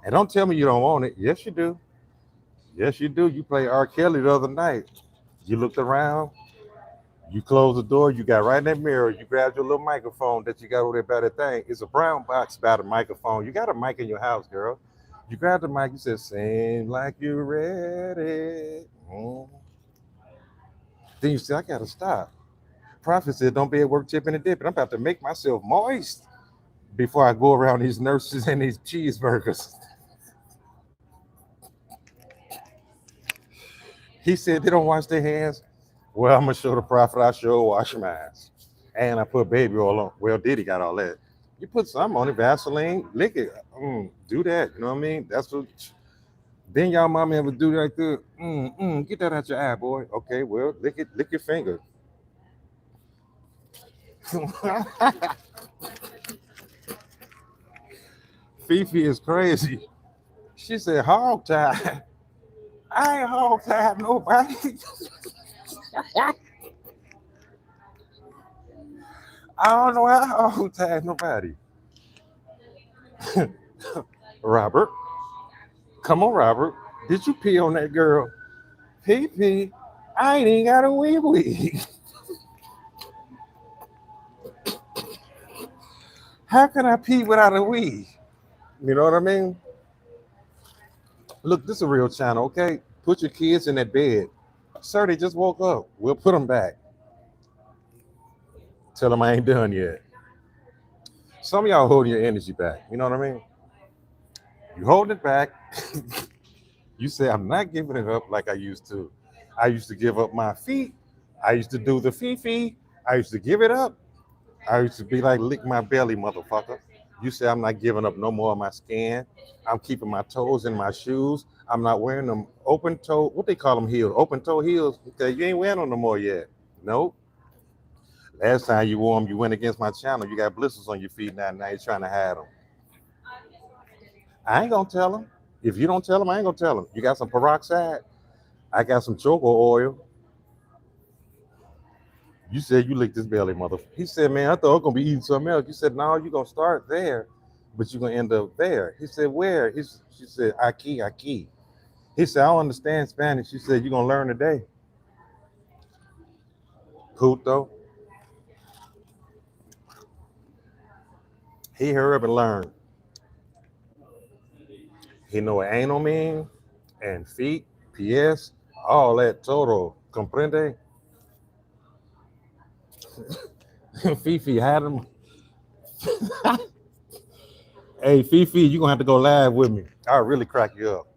And don't tell me you don't want it. Yes, you do. Yes, you do. You played R. Kelly the other night. You looked around. You close the door, you got right in that mirror, you grabbed your little microphone that you got over there by that thing. It's a brown box about a microphone. You got a mic in your house, girl. You grabbed the mic, you said, sing like you're ready. Then you said, I gotta stop. Prophet said, don't be at work tipping and dipping. I'm about to make myself moist before I go around these nurses and these cheeseburgers. He said they don't wash their hands. Well, I'm gonna show the prophet I sure wash mine. And I put baby oil on. Well, Diddy got all that. You put some on it, Vaseline, lick it. Do that. You know what I mean? That's what. Then y'all mommy ever do like that? Get that out your eye, boy. Okay, well, lick it, lick your finger. Fifi is crazy. She said, hog tie. I ain't hog tied nobody. I don't know how hog tied nobody. Robert, come on, Robert. Did you pee on that girl? Pee pee. I ain't even got a wee wee. How can I pee without a wee? You know what I mean? Look, this is a real channel, okay? Put your kids in that bed. Sir, they just woke up. We'll put them back. Tell them I ain't done yet. Some of y'all holding your energy back. You know what I mean? You holding it back. You say, I'm not giving it up like I used to. I used to give up my feet. I used to do the fee. I used to give it up. I used to be like, lick my belly, motherfucker. You say I'm not giving up no more of my skin. I'm keeping my toes in my shoes. I'm not wearing them open toe, what they call them heels, open toe heels. Okay, you ain't wearing them no more yet. Nope. Last time you wore them, you went against my channel. You got blisters on your feet now. Now you're trying to hide them. I ain't gonna tell them. If you don't tell them, I ain't gonna tell them. You got some peroxide. I got some choco oil. You said you licked this belly, mother. He said, man, I thought I was gonna be eating something else. You said, no, you're gonna start there, but you're gonna end up there. He said, where? She said, aquí. He said, I don't understand Spanish. She said, you're gonna learn today. Puto. He hurry up and learn. He know what anal mean and feet, PS, all that total. Comprende? Fifi had him. Hey, Fifi, you're gonna have to go live with me. I'll really crack you up.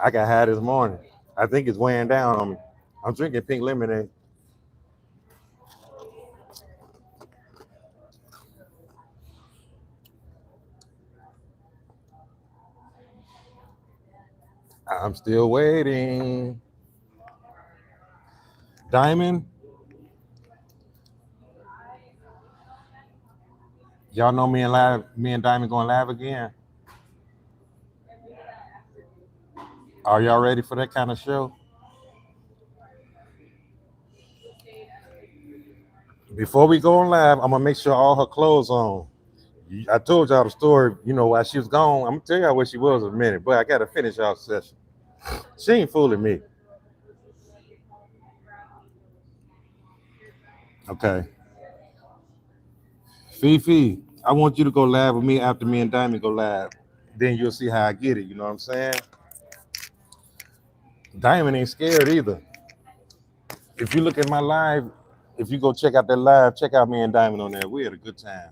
I got high this morning. I think it's weighing down on me. I'm drinking pink lemonade. I'm still waiting. Diamond, y'all know me and Diamond going live again. Are y'all ready for that kind of show? Before we go on live, I'm gonna make sure all her clothes on. I told y'all the story, while she was gone. I'm gonna tell y'all where she was in a minute, but I gotta finish y'all session. She ain't fooling me. Okay. Fifi, I want you to go live with me after me and Diamond go live. Then you'll see how I get it. You know what I'm saying? Diamond ain't scared either. If you look at my live, if you go check out that live, check out me and Diamond on there. We had a good time.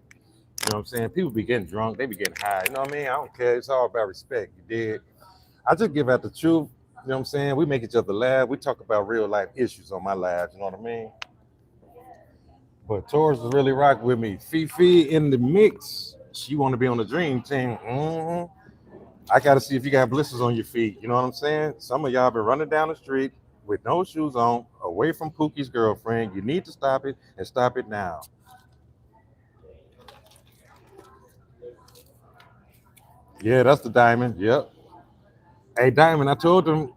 You know what I'm saying? People be getting drunk, they be getting high. You know what I mean? I don't care. It's all about respect. You did. I just give out the truth. You know what I'm saying? We make each other laugh. We talk about real life issues on my live. You know what I mean? But Taurus is really rocking with me. Fifi in the mix. She want to be on the dream team. I got to see if you got blisters on your feet. You know what I'm saying? Some of y'all been running down the street with no shoes on, away from Pookie's girlfriend. You need to stop it and stop it now. Yeah, that's the Diamond. Yep. Hey, Diamond, I told them,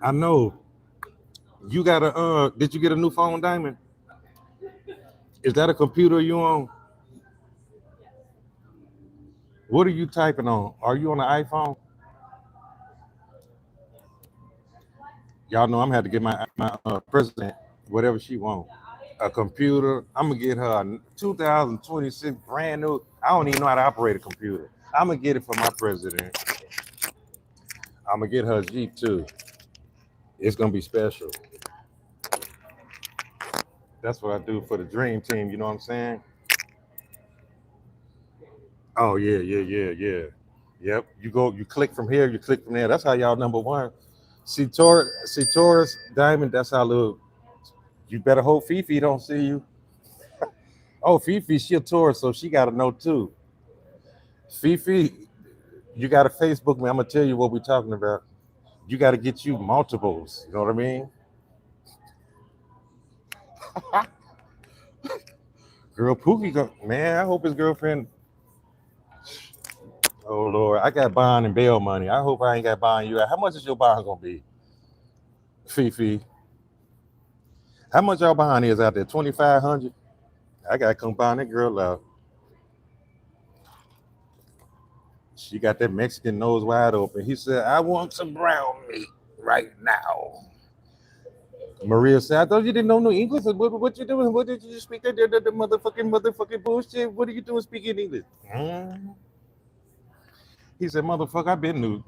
I know you got did you get a new phone, Diamond? Is that a computer you on? What are you typing on? Are you on the iPhone? Y'all know I'm gonna have to get my president whatever she wants. A computer. I'm gonna get her a 2026 brand new. I don't even know how to operate a computer. I'm gonna get it for my president. I'm gonna get her a G2. It's gonna be special. That's what I do for the dream team. You know what I'm saying? Oh yeah, yeah, yeah, yeah. Yep. You go. You click from here. You click from there. That's how y'all number one. See Taurus, Diamond. That's how little. You better hope Fifi don't see you. Oh, Fifi, she a Taurus, so she got to know too. Fifi, you got to Facebook me. I'm gonna tell you what we're talking about. You got to get you multiples. You know what I mean? Girl, Pookie, man. I hope his girlfriend. Oh Lord, I got bond and bail money. I hope I ain't got bond you. How much is your bond gonna be, Fifi? How much y'all bond is out there? 2,500. I gotta come bond that girl out. She got that Mexican nose wide open. He said, "I want some brown meat right now." Maria said, "I thought you didn't know no English. What you doing? What did you speak? The motherfucking bullshit. What are you doing speaking English?" He said, "Motherfucker, I been new.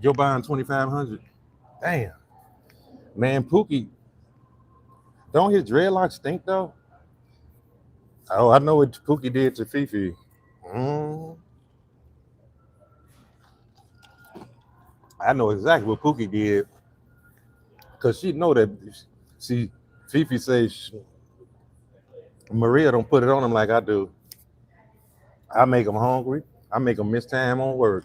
You're buying 2,500. Damn, man, Pookie, don't his dreadlocks stink though?" Oh, I know what Pookie did to Fifi. Mm, I know exactly what Pookie did because she know that. See, Fifi says Maria don't put it on him like I do. I make him hungry. I make him miss time on work.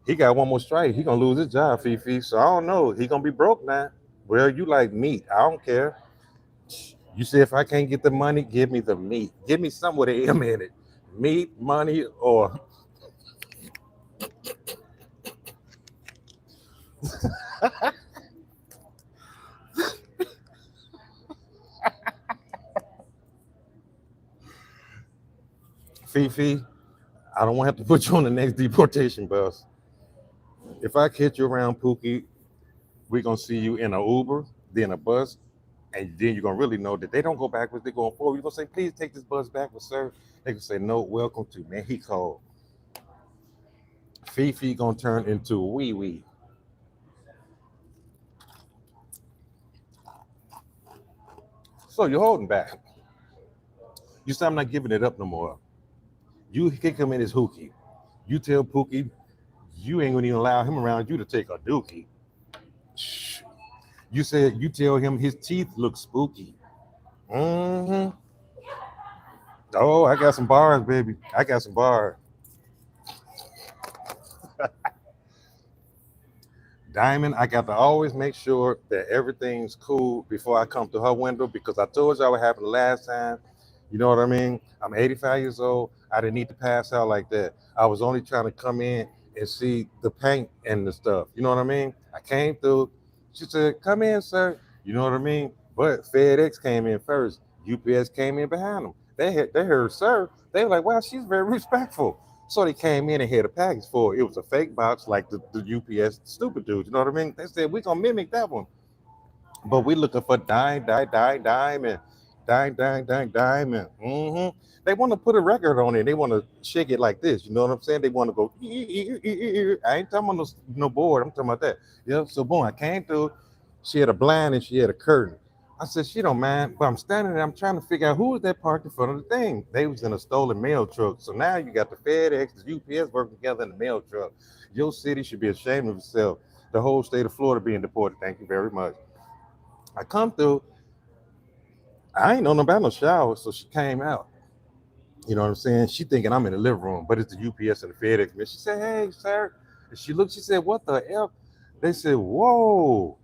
He got one more strike. He gonna lose his job, Fifi. So I don't know. He gonna be broke now. Well, you like meat. I don't care. You say if I can't get the money, give me the meat. Give me some with an M in it. Meat, money, or Fifi. I don't want to have to put you on the next deportation bus. If I catch you around Pookie, we're gonna see you in an Uber, then a bus, and then you're gonna really know that they don't go backwards, they're going forward. You're gonna say, please take this bus backwards, sir. They can say, no, welcome to Mexico. Fifi gonna turn into wee wee. So you're holding back. You say I'm not giving it up no more. You kick him in his hookie. You tell Pookie you ain't gonna even allow him around you to take a dookie. Shh. You said you tell him his teeth look spooky. Mm-hmm. Oh, I got some bars, baby. I got some bars. Diamond, I got to always make sure that everything's cool before I come to her window because I told y'all what happened the last time. You know what I mean? I'm 85 years old. I didn't need to pass out like that. I was only trying to come in and see the paint and the stuff. You know what I mean? I came through. She said, "Come in, sir." You know what I mean? But FedEx came in first. UPS came in behind them. They heard sir. They were like, "Wow, she's very respectful." So they came in and had a package for it. It was a fake box like the UPS stupid dudes. You know what I mean? They said, we're going to mimic that one. But we looking for diamond. Diamond. They want to put a record on it. They want to shake it like this. You know what I'm saying? They want to go, I ain't talking about no board. I'm talking about that. Yeah. So boom, I came through. She had a blind and she had a curtain. I said, she don't mind, but I'm standing there. I'm trying to figure out who was that parked in front of the thing. They was in a stolen mail truck. So now you got the FedEx, the UPS working together in the mail truck. Your city should be ashamed of itself. The whole state of Florida being deported. Thank you very much. I come through. I ain't know no about no shower, so she came out. You know what I'm saying? She thinking I'm in the living room, but it's the UPS and the FedEx. And she said, "Hey, sir." And she looked. She said, "What the hell?" They said, "Whoa,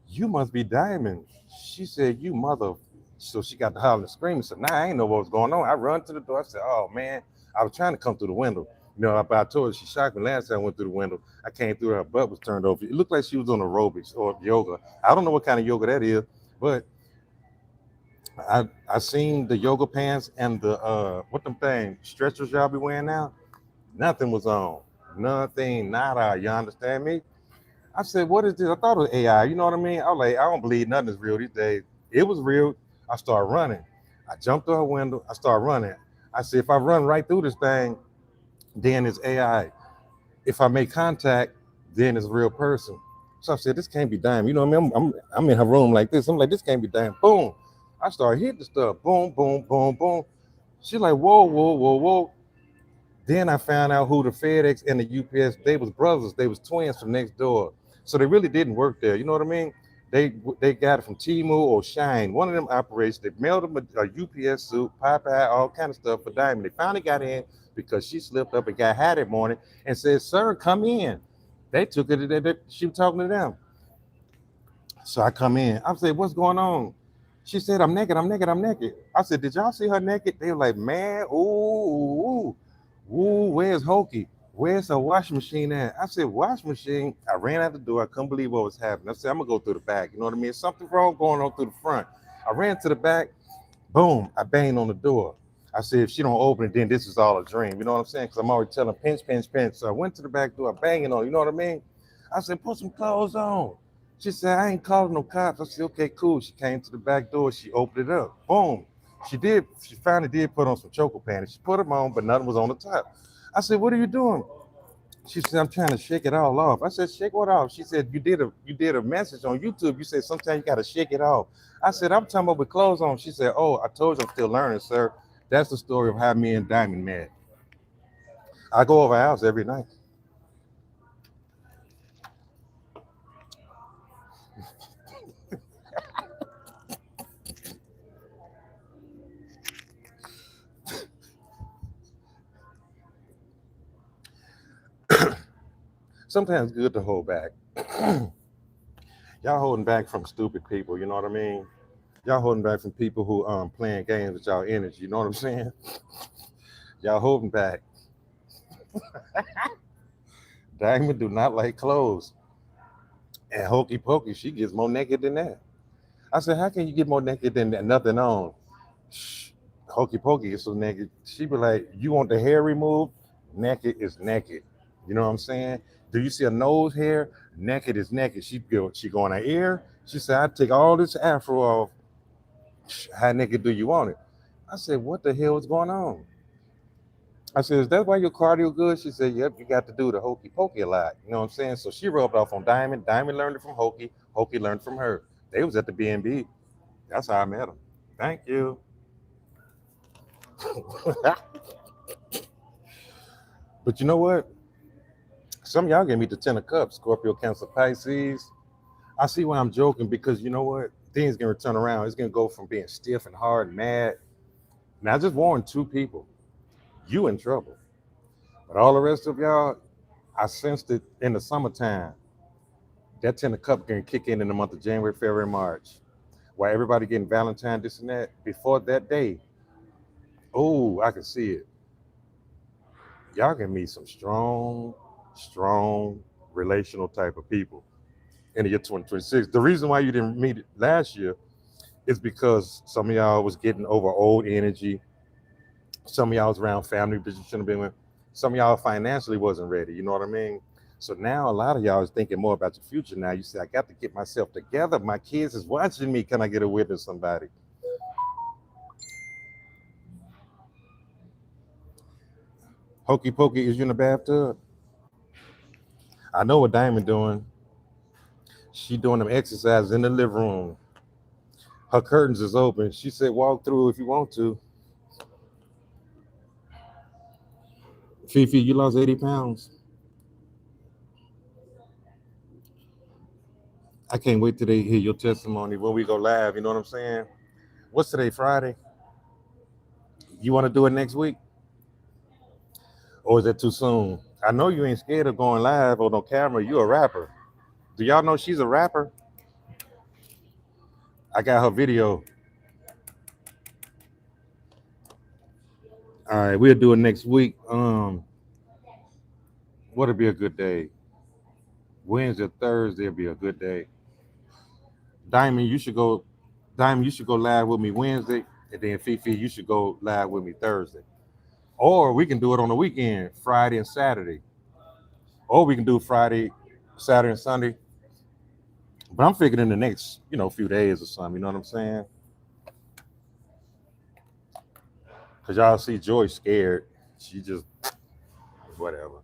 you must be Diamond." She said, "You mother." So she got to hollering and screaming. So now I ain't know what was going on. I run to the door. I said, "Oh man," I was trying to come through the window. You know, I told her she shocked me last time I went through the window. I came through, her butt was turned over. It looked like she was on aerobics or yoga. I don't know what kind of yoga that is, but I seen the yoga pants and the what them thing stretchers y'all be wearing now. Nothing was on. Nothing, nada. You understand me? I said, what is this? I thought it was AI. You know what I mean? I was like, I don't believe nothing is real these days. It was real. I started running. I jumped through her window. I started running. I said, if I run right through this thing, then it's AI. If I make contact, then it's a real person. So I said, this can't be dime. You know what I mean? I'm in her room like this. I'm like, this can't be dime. Boom. I started hitting the stuff. Boom, boom, boom, boom. She's like, whoa, whoa, whoa, whoa. Then I found out who the FedEx and the UPS, they was brothers. They was twins from next door. So they really didn't work there. You know what I mean? They got it from Timu or Shine. One of them operates. They mailed them a UPS suit, Popeye, all kind of stuff for Diamond. They finally got in because she slipped up and got high that morning and said, "Sir, come in." They took it. She was talking to them. So I come in. I said, "What's going on?" She said, "I'm naked. I'm naked. I'm naked." I said, "Did y'all see her naked?" They were like, "Man, ooh, ooh, where's Hokey? Where's her washing machine at?" I said, "Wash machine." I ran out the door. I couldn't believe what was happening. I said, "I'm gonna go through the back." You know what I mean? Something wrong going on through the front. I ran to the back. Boom! I banged on the door. I said, "If she don't open it, then this is all a dream." You know what I'm saying? Because I'm already telling pinch, pinch, pinch. So I went to the back door, banging on. You know what I mean? I said, "Put some clothes on." She said, "I ain't calling no cops." I said, "Okay, cool." She came to the back door. She opened it up. Boom. She did. She finally did put on some choker panties. She put them on, but nothing was on the top. I said, "What are you doing?" She said, "I'm trying to shake it all off." I said, "Shake what off?" She said, "You did a message on YouTube. You said sometimes you gotta shake it off." I said, "I'm talking about with clothes on." She said, "Oh, I told you I'm still learning, sir." That's the story of how me and Diamond met. I go over her house every night. Sometimes it's good to hold back. Y'all holding back from stupid people, you know what I mean? Y'all holding back from people who playing games with y'all energy, you know what I'm saying? Y'all holding back. Diamond do not like clothes. And Hokey Pokey, she gets more naked than that. I said, "How can you get more naked than that? Nothing on?" Shh. Hokey Pokey is so naked. She be like, "You want the hair removed? Naked is naked." You know what I'm saying? "Do you see a nose hair? Naked is naked." She go on her ear. She said, "I take all this afro off. How naked do you want it?" I said, "What the hell is going on?" I said, "Is that why your cardio good?" She said, "Yep, you got to do the hokey pokey a lot." You know what I'm saying? So she rubbed off on Diamond. Diamond learned it from Hokey. Hokey learned from her. They was at the B&B. That's how I met them. Thank you. But you know what? Some of y'all gave me the 10 of cups, Scorpio, Cancer, Pisces. I see why I'm joking because you know what? Things gonna turn around. It's gonna go from being stiff and hard and mad. Now I just warned two people. You in trouble. But all the rest of y'all, I sensed it in the summertime. That 10 of cup can kick in the month of January, February, March. While everybody getting Valentine, this and that, before that day, oh, I can see it. Y'all can meet some strong relational type of people in the year 2026. The reason why you didn't meet it last year is because some of y'all was getting over old energy. Some of y'all was around family that you shouldn't have been with. Some of y'all financially wasn't ready. You know what I mean? So now a lot of y'all is thinking more about your future. Now you say, I got to get myself together. My kids is watching me. Can I get a witness somebody? Hokey pokey, is you in the bathtub? I know what Diamond doing. She doing them exercises in the living room. Her curtains is open. She said, walk through if you want to. Fifi, you lost 80 pounds. I can't wait till they hear your testimony when we go live. You know what I'm saying? What's today, Friday? You want to do it next week? Or is that too soon? I know you ain't scared of going live on no camera. You a rapper. Do y'all know she's a rapper? I got her video. All right, we'll do it next week. What'll be a good day? Wednesday, Thursday will be a good day. Diamond, you should go. Diamond, you should go live with me Wednesday, and then Fifi, you should go live with me Thursday. Or we can do it on the weekend, Friday and Saturday. Or we can do Friday, Saturday, and Sunday. But I'm figuring in the next, few days or something. You know what I'm saying? Cause y'all see Joy scared. She just whatever.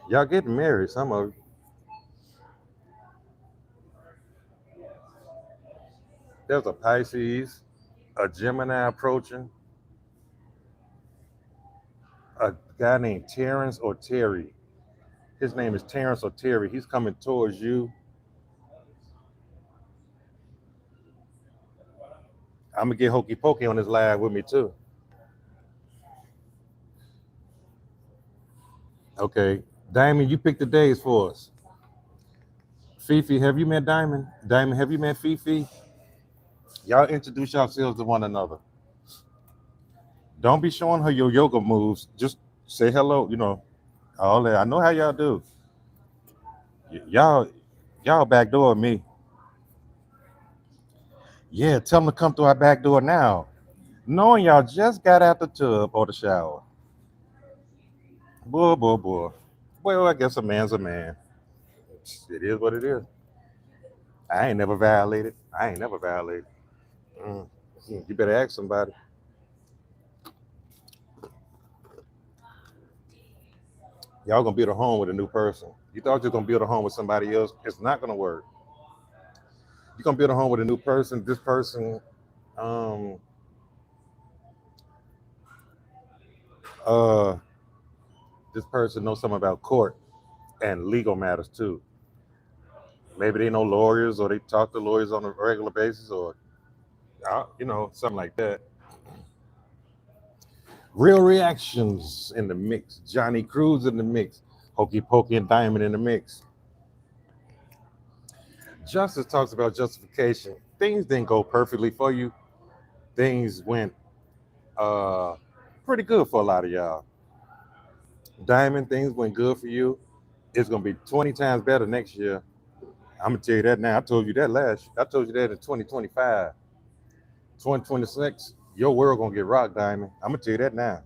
Y'all getting married, some of you. There's a Pisces, a Gemini approaching, a guy named Terrence or Terry. His name is Terrence or Terry. He's coming towards you. I'm gonna get Hokey Pokey on this live with me too. Okay. Diamond, you pick the days for us. Fifi, have you met Diamond? Diamond, have you met Fifi? Y'all introduce yourselves to one another. Don't be showing her your yoga moves. Just say hello, all that. I know how y'all do. Y'all backdoor me. Yeah, tell them to come through our back door now. Knowing y'all just got out the tub or the shower. Boy, boy, boy. Well, I guess a man's a man. It is what it is. I ain't never violated. I ain't never violated. Mm. You better ask somebody. Y'all gonna build a home with a new person. You thought you were gonna build a home with somebody else. It's not gonna work. You're gonna build a home with a new person. This person, um, uh, this person knows something about court and legal matters too. Maybe they know lawyers or they talk to lawyers on a regular basis or something like that. Real reactions in the mix. Johnny Cruz in the mix. Hokey Pokey and Diamond in the mix. Justice talks about justification. Things didn't go perfectly for you. Things went uh pretty good for a lot of y'all. Diamond, things went good for you. It's gonna be 20 times better next year. I'm gonna tell you that now. I told you that I told you that in 2025. 2026, your world gonna get rocked, Diamond. I'm gonna tell you that now.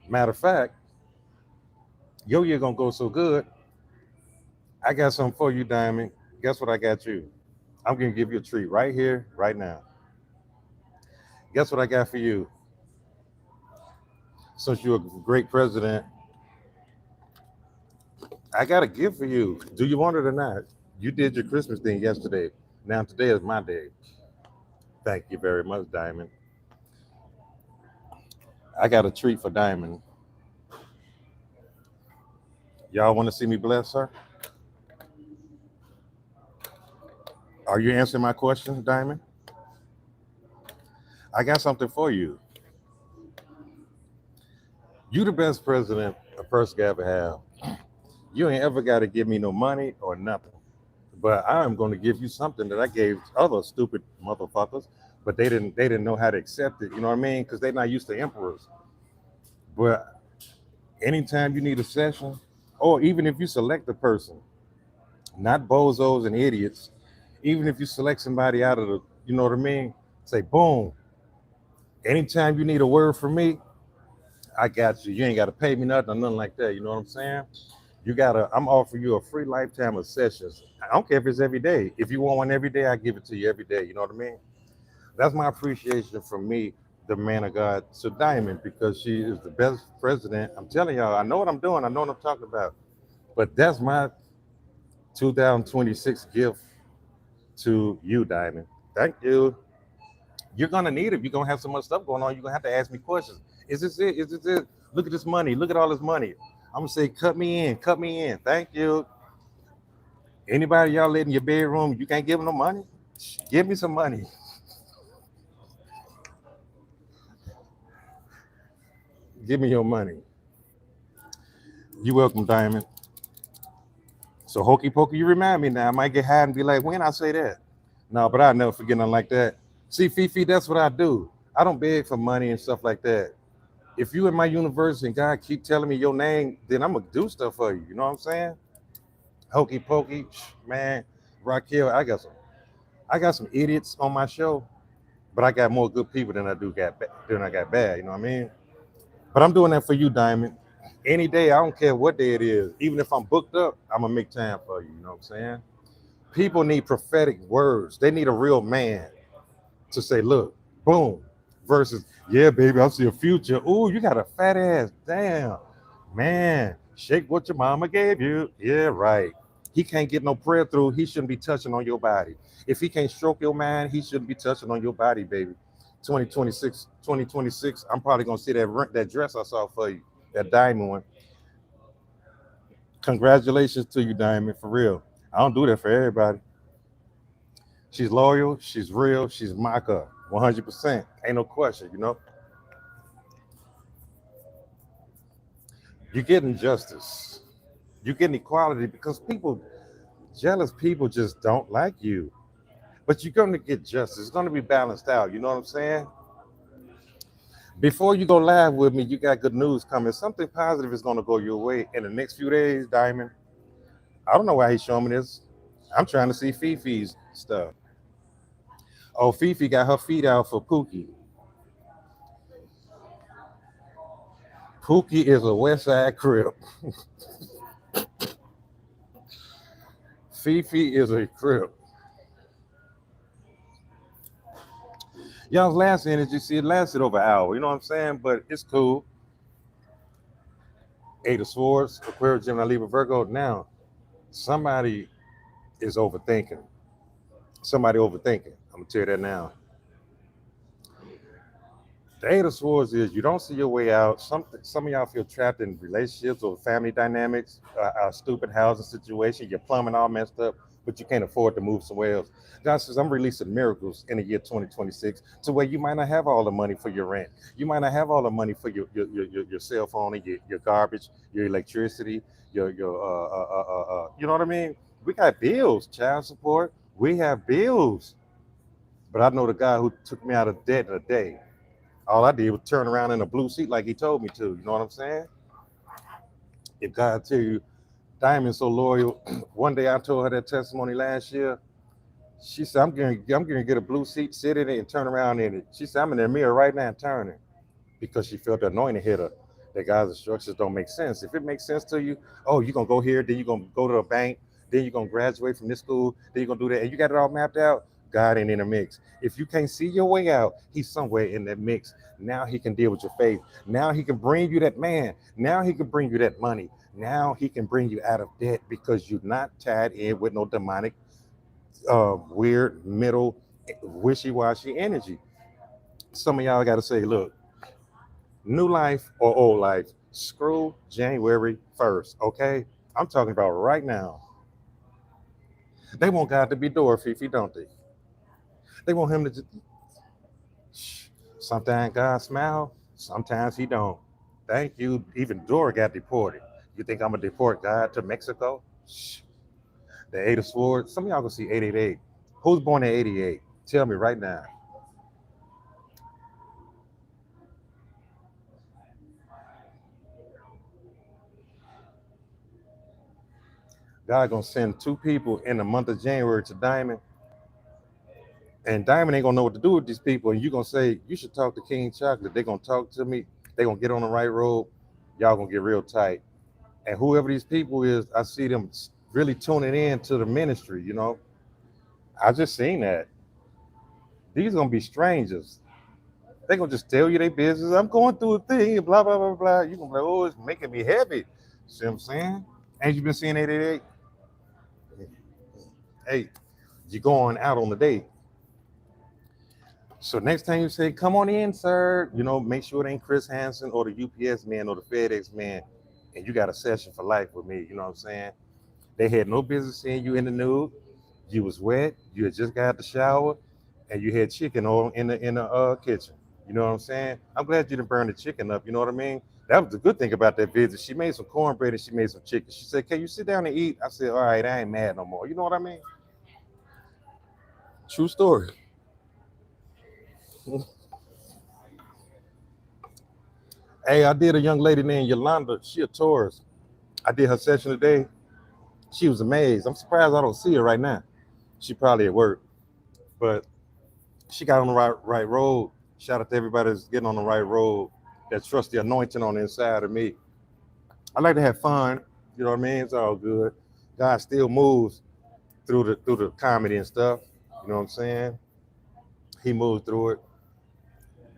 Matter of fact, your year gonna go so good. I got something for you, Diamond. Guess what I got you? I'm gonna give you a treat right here, right now. Guess what I got for you? Since you're a great president, I got a gift for you. Do you want it or not? You did your Christmas thing yesterday. Now today is my day. Thank you very much, Diamond. I got a treat for Diamond. Y'all want to see me bless her? Are you answering my question, Diamond? I got something for you. You the best president the first guy ever have. You ain't ever got to give me no money or nothing. But I am going to give you something that I gave other stupid motherfuckers, but they didn't know how to accept it. You know what I mean? Because they're not used to emperors. But anytime you need a session, or even if you select a person, not bozos and idiots, even if you select somebody out of the, you know what I mean? Say, boom. Anytime you need a word from me, I got you. You ain't got to pay me nothing or nothing like that. You know what I'm saying? I'm offering you a free lifetime of sessions. I don't care if it's every day. If you want one every day, I give it to you every day. You know what I mean? That's my appreciation from me, the man of God, to Diamond, because she is the best president. I'm telling y'all, I know what I'm doing. I know what I'm talking about. But that's my 2026 gift to you, Diamond. Thank you. You're gonna need it. You're gonna have so much stuff going on. You're gonna have to ask me questions. Is this it? Is this it? Look at this money. Look at all this money. I'm gonna say, cut me in. Cut me in. Thank you. Anybody y'all let in your bedroom, you can't give them no money. Give me some money. Give me your money. You welcome, Diamond. So hokey pokey, you remind me now. I might get high and be like, when I say that? No, but I'll never forget nothing like that. See, Fifi, that's what I do. I don't beg for money and stuff like that. If you in my universe and God keep telling me your name, then I'm gonna do stuff for you. You know what I'm saying? Hokey pokey, man. Raquel, I got some idiots on my show, but I got more good people than I got bad. You know what I mean? But I'm doing that for you, Diamond. Any day, I don't care what day it is. Even if I'm booked up, I'm gonna make time for you. You know what I'm saying? People need prophetic words. They need a real man to say, look, boom, versus, yeah, baby, I see a future. Ooh, you got a fat ass. Damn, man, shake what your mama gave you. Yeah, right. He can't get no prayer through. He shouldn't be touching on your body. If he can't stroke your mind, he shouldn't be touching on your body, baby. 2026, I'm probably gonna see that dress I saw for you, that diamond one. Congratulations to you, Diamond, for real. I don't do that for everybody. She's loyal, she's real, she's my girl, 100%. Ain't no question, you know. You're getting justice. You're getting equality because jealous people just don't like you. But you're going to get justice. It's going to be balanced out. You know what I'm saying? Before you go live with me, you got good news coming. Something positive is going to go your way in the next few days, Diamond. I don't know why he's showing me this. I'm trying to see Fifi's stuff. Oh, Fifi got her feet out for Pookie. Pookie is a West Side Crip. Fifi is a Crip. Y'all's last energy, see, it lasted over an hour. You know what I'm saying? But it's cool. Eight of Swords, Aquarius, Gemini, Libra, Virgo. Now, somebody is overthinking. Somebody overthinking. I'm gonna tell you that now. The Eight of Swords is you don't see your way out. Some of y'all feel trapped in relationships or family dynamics, a stupid housing situation. Your plumbing all messed up, but you can't afford to move somewhere else. God says, I'm releasing miracles in the year 2026 to where you might not have all the money for your rent. You might not have all the money for your cell phone and your garbage, your electricity, you know what I mean? We got bills, child support. We have bills. But I know the guy who took me out of debt in a day. All I did was turn around in a blue seat like he told me to. You know what I'm saying? If God tell you, Diamond's so loyal. One day I told her that testimony last year. She said, I'm gonna get a blue seat, sit in it, and turn around in it. She said, I'm in the mirror right now turning because she felt the anointing hit her. That God's instructions don't make sense. If it makes sense to you, oh, you're gonna go here, then you're gonna go to a bank, then you're gonna graduate from this school, then you're gonna do that, and you got it all mapped out. God ain't in the mix. If you can't see your way out, he's somewhere in that mix. Now he can deal with your faith. Now he can bring you that man. Now he can bring you that money. Now he can bring you out of debt because you're not tied in with no demonic, weird, middle, wishy-washy energy. Some of y'all got to say, look, new life or old life, screw January 1st, okay? I'm talking about right now. They want God to be Dorothy, don't they? They want him to just, sometimes God smile, sometimes he don't. Thank you. Even Dora got deported. You think I'm gonna deport God to Mexico? Shh. The Eight of Swords. Some of y'all gonna see 888. Who's born in 88? Tell me right now. God gonna send two people in the month of January to Diamond, and Diamond ain't gonna know what to do with these people. And you gonna say you should talk to King Chocolate. They gonna talk to me. They gonna get on the right road. Y'all gonna get real tight. And whoever these people is, I see them really tuning in to the ministry. I just seen that. These gonna be strangers. They gonna just tell you their business. I'm going through a thing, blah blah blah blah. You gonna be like, oh, it's making me heavy. See what I'm saying? Ain't you been seeing 888? Hey, you going out on the date. So next time you say, come on in, sir, make sure it ain't Chris Hansen or the UPS man or the FedEx man, and you got a session for life with me. You know what I'm saying? They had no business seeing you in the nude. You was wet. You had just got out the shower, and you had chicken on in the kitchen. You know what I'm saying? I'm glad you didn't burn the chicken up. You know what I mean? That was the good thing about that visit. She made some cornbread and she made some chicken. She said, "Can you sit down and eat?" I said, "All right, I ain't mad no more." You know what I mean? True story. Hey, I did a young lady named Yolanda. She a Taurus. I did her session today. She was amazed. I'm surprised I don't see her right now. She probably at work, but she got on the right road. Shout out to everybody that's getting on the right road, that trust the anointing on the inside of me. I like to have fun. You know what I mean? It's all good. God still moves through the comedy and stuff. You know what I'm saying? He moves through it.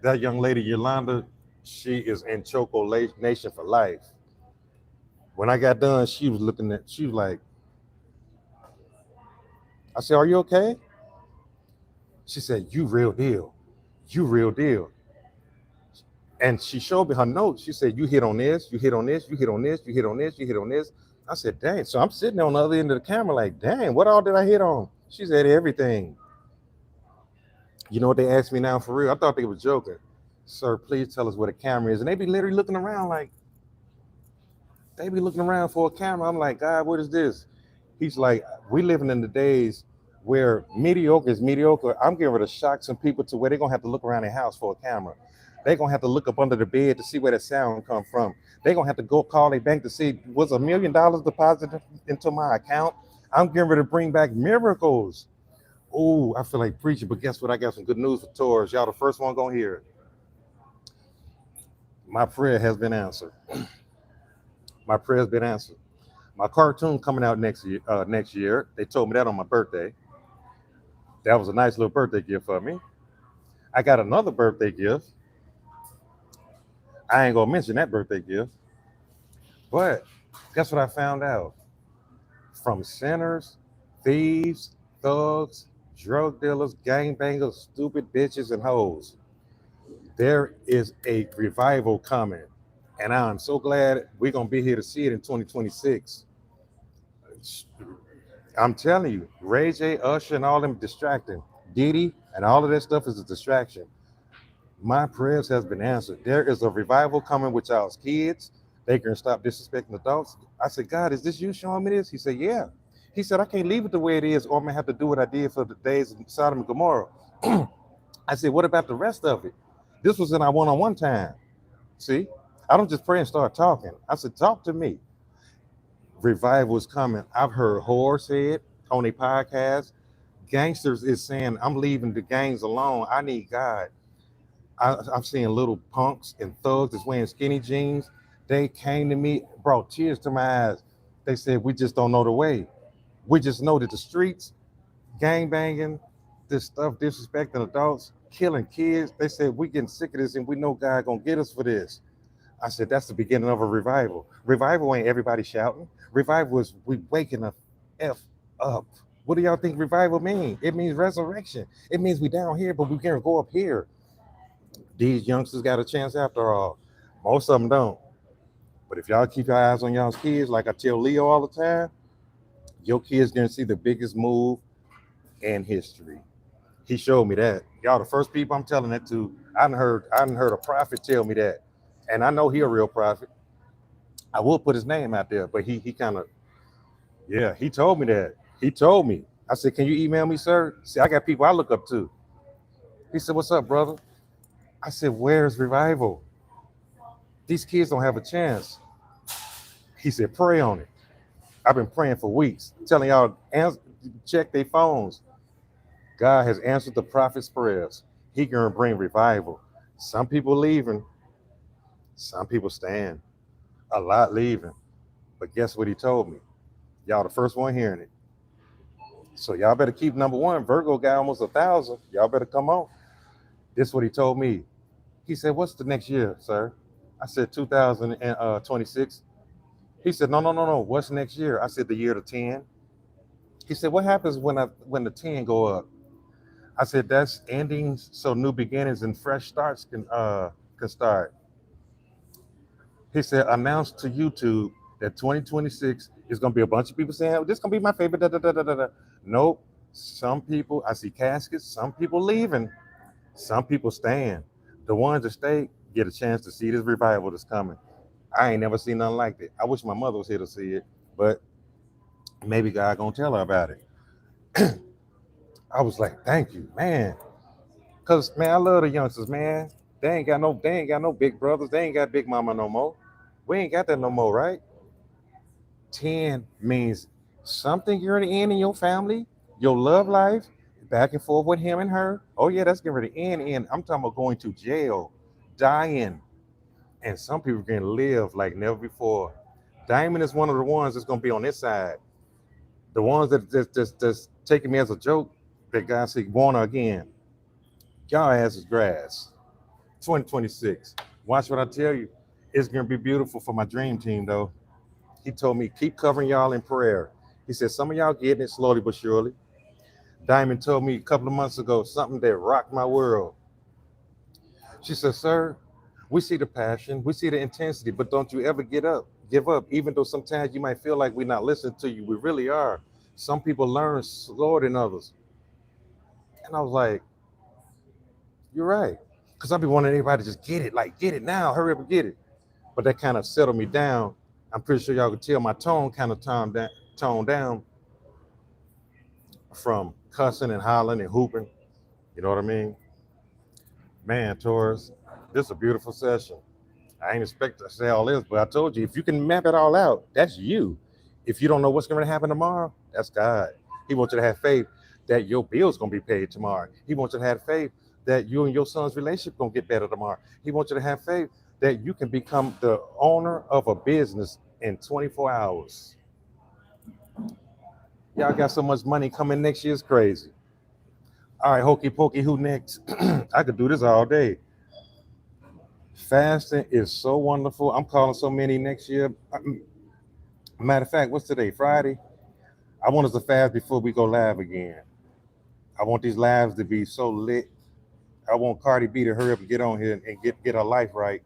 That young lady Yolanda, she is in Choco Nation for life. When I got done, she was looking at. She was like, I said, "Are you okay?" She said, "You real deal. You real deal." And she showed me her notes. She said, "You hit on this, you hit on this, you hit on this, you hit on this, you hit on this." I said, "Dang." So I'm sitting on the other end of the camera like, "Dang, what all did I hit on?" She said, "Everything." You know what they asked me now for real? I thought they were joking. "Sir, please tell us where the camera is." And they be literally looking around like, they be looking around for a camera. I'm like, "God, what is this?" He's like, "We living in the days where mediocre is mediocre. I'm getting ready to shock some people to where they're gonna have to look around their house for a camera. They're gonna have to look up under the bed to see where the sound come from. They're gonna have to go call their bank to see, was $1 million deposited into my account. I'm getting ready to bring back miracles." Oh, I feel like preaching, but guess what? I got some good news for Taurus. Y'all the first one gonna hear it. My prayer has been answered. My prayer has been answered. My cartoon coming out next year. Next year, they told me that on my birthday. That was a nice little birthday gift for me. I got another birthday gift. I ain't gonna mention that birthday gift, but guess what I found out? From sinners, thieves, thugs, drug dealers, gangbangers, stupid bitches, and hoes, there is a revival coming, and I'm so glad we're gonna be here to see it in 2026. I'm telling you, Ray J, Usher, and all them distracting. Diddy and all of that stuff is a distraction. My prayers has been answered. There is a revival coming with y'all's kids. They can stop disrespecting adults. I said, "God, is this you showing me this?" He said, "Yeah." He said, "I can't leave it the way it is, or I'm gonna have to do what I did for the days of Sodom and Gomorrah." I said, "What about the rest of it?" This was in our one-on-one time. See, I don't just pray and start talking. I said, "Talk to me." Revival is coming. I've heard whores say it on a podcast. Gangsters is saying, "I'm leaving the gangs alone. I need God." I'm seeing little punks and thugs that's wearing skinny jeans. They came to me, brought tears to my eyes. They said, "We just don't know the way. We just know that the streets, gang banging, this stuff, disrespecting adults, killing kids." They said, "We getting sick of this and we know God gonna get us for this." I said, "That's the beginning of a revival." Revival ain't everybody shouting. Revival is we waking the F up. What do y'all think revival mean? It means resurrection. It means we down here, but we can go up here. These youngsters got a chance after all. Most of them don't. But if y'all keep your eyes on y'all's kids, like I tell Leo all the time, your kids gonna see the biggest move in history. He showed me that. Y'all the first people I'm telling that to. I done heard a prophet tell me that. And I know he a real prophet. I will put his name out there, but he kind of, yeah, he told me that. He told me. I said, can you email me, sir? See, I got people I look up to. He said, what's up, brother? I said, where's revival? These kids don't have a chance. He said, pray on it. I've been praying for weeks, telling y'all, check their phones. God has answered the prophet's prayers. He gonna bring revival. Some people leaving, some people staying. A lot leaving. But guess what he told me? Y'all the first one hearing it. So y'all better keep number one. Virgo got almost 1,000. Y'all better come on. This is what he told me. He said, what's the next year, sir? I said 2026. He said, no. What's next year? I said the year to 10. He said, what happens when the 10 go up? I said, that's endings, so new beginnings and fresh starts can start. He said, announce to YouTube that 2026 is gonna be a bunch of people saying, oh, this is gonna be my favorite. Da, da, da, da, da. Nope. Some people, I see caskets, some people leaving, some people staying. The ones that stay get a chance to see this revival that's coming. I ain't never seen nothing like that. I wish my mother was here to see it, but maybe God gonna tell her about it. I was like, thank you, man. Cause man, I love the youngsters, man. They ain't got no big brothers. They ain't got big mama no more. We ain't got that no more, right? 10 means something you're in your family, your love life, back and forth with him and her. Oh yeah, that's getting ready to end. I'm talking about going to jail, dying. And some people can live like never before. Diamond is one of the ones that's gonna be on this side. The ones that's taking me as a joke, that God said, born again. Y'all ass is grass. 2026. Watch what I tell you. It's gonna be beautiful for my dream team though. He told me keep covering y'all in prayer. He said some of y'all getting it slowly but surely. Diamond told me a couple of months ago something that rocked my world. She said, sir, we see the passion, we see the intensity, but don't you ever give up, even though sometimes you might feel like we're not listening to you. We really are. Some people learn slower than others. And I was like, you're right. Because I've been wanting everybody to just get it, like get it now, hurry up and get it. But that kind of settled me down. I'm pretty sure y'all could tell my tone kind of toned down from cussing and hollering and hooping. You know what I mean? Man, Taurus, this is a beautiful session. I ain't expect to say all this, but I told you, if you can map it all out, that's you. If you don't know what's going to happen tomorrow, that's God. He wants you to have faith that your bill's going to be paid tomorrow. He wants you to have faith that you and your son's relationship going to get better tomorrow. He wants you to have faith that you can become the owner of a business in 24 hours. Y'all got so much money coming next year, it's crazy. All right, hokey pokey, who next? I could do this all day. Fasting is so wonderful. I'm calling so many next year. Matter of fact, what's today? Friday? I want us to fast before we go live again. I want these lives to be so lit. I want Cardi B to hurry up and get on here and get her life right.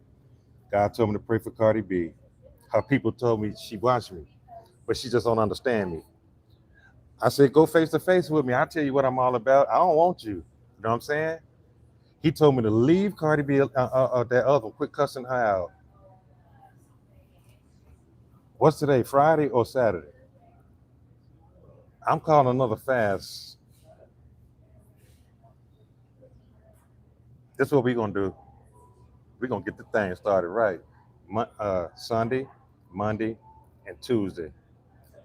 God told me to pray for Cardi B. Her people told me she watched me, but she just don't understand me. I said, go face to face with me. I'll tell you what I'm all about. I don't want you. You know what I'm saying? He told me to leave Cardi B, that other one, quit cussing her out. What's today, Friday or Saturday? I'm calling another fast. This is what we're going to do. We're going to get the thing started right. Sunday, Monday, and Tuesday.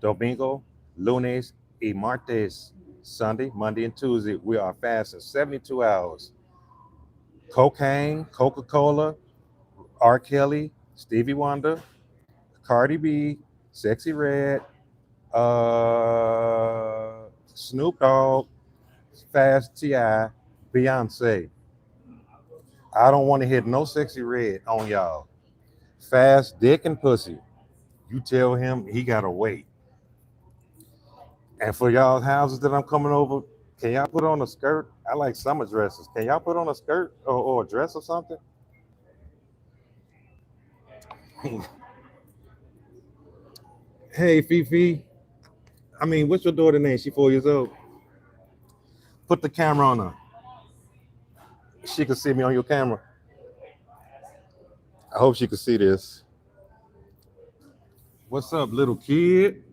Domingo, lunes, y martes. Sunday, Monday, and Tuesday, we are fasting 72 hours. Cocaine, Coca-Cola, R. Kelly, Stevie Wonder, Cardi B, Sexy Red, Snoop Dogg, Fast T.I., Beyonce. I don't want to hit no Sexy Red on y'all. Fast dick and pussy. You tell him he gotta wait. And for y'all houses that I'm coming over, can y'all put on a skirt? I like summer dresses. Can y'all put on a skirt or a dress or something? Hey, Fifi. I mean, what's your daughter name? She 4 years old. Put the camera on her. She can see me on your camera. I hope she can see this. What's up, little kid?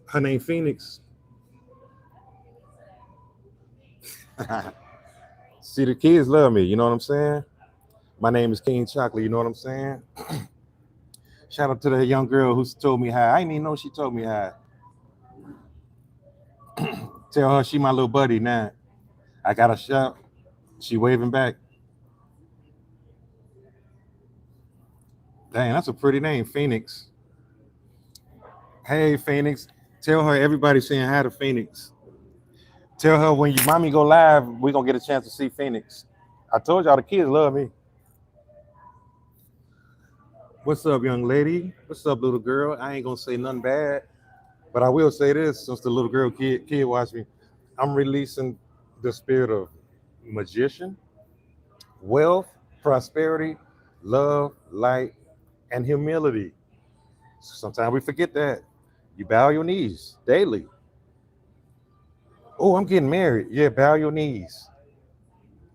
Her name Phoenix. See, the kids love me. You know what I'm saying? My name is King Chocolate. You know what I'm saying? Shout out to the young girl who told me hi. I didn't even know she told me hi. Tell her she my little buddy now. I got a shot. She waving back. Dang, that's a pretty name, Phoenix. Hey, Phoenix. Tell her everybody's saying hi to Phoenix. Tell her when your mommy go live, we're gonna get a chance to see Phoenix. I told y'all the kids love me. What's up, young lady? What's up, little girl? I ain't gonna say nothing bad, but I will say this since the little girl kid watched me. I'm releasing the spirit of magician, wealth, prosperity, love, light, and humility. Sometimes we forget that. You bow your knees daily. Oh, I'm getting married. Yeah, bow your knees.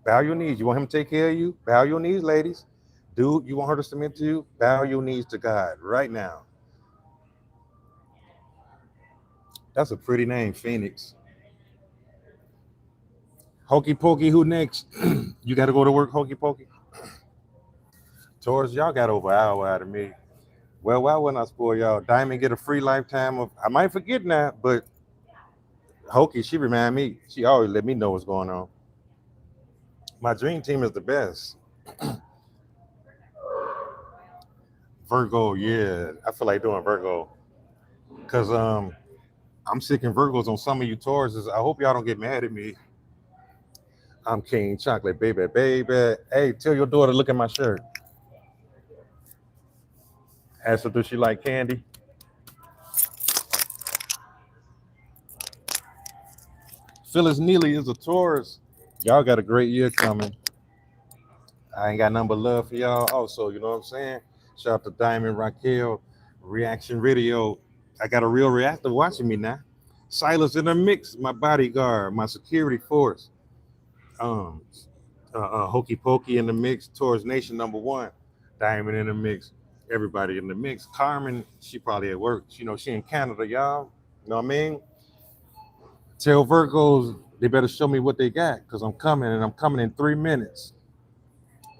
Bow your knees. You want him to take care of you? Bow your knees, ladies. Dude, you want her to submit to you? Bow your knees to God right now. That's a pretty name, Phoenix. Hokey Pokey, who next? You got to go to work, Hokey Pokey? Taurus, y'all got over an hour out of me. Well, why wouldn't I spoil y'all? Diamond get a free lifetime of, I might forget now, but Hokey, she remind me. She always let me know what's going on. My dream team is the best. Virgo, yeah. I feel like doing Virgo. Because I'm sick in Virgos on some of you Tauruses. I hope y'all don't get mad at me. I'm King Chocolate, baby, baby. Hey, tell your daughter, look at my shirt. Ask her, does she like candy? Phyllis Neely is a Taurus. Y'all got a great year coming. I ain't got nothing but love for y'all. Also, you know what I'm saying? Shout out to Diamond Raquel, Reaction Radio. I got a real reactor watching me now. Silas in the mix, my bodyguard, my security force. Um, Hokey Pokey in the mix. Taurus Nation #1. Diamond in the mix. Everybody in the mix. Carmen, she probably at work. You know, she in Canada, y'all. You know what I mean? Tell Virgos they better show me what they got because I'm coming and I'm coming in 3 minutes.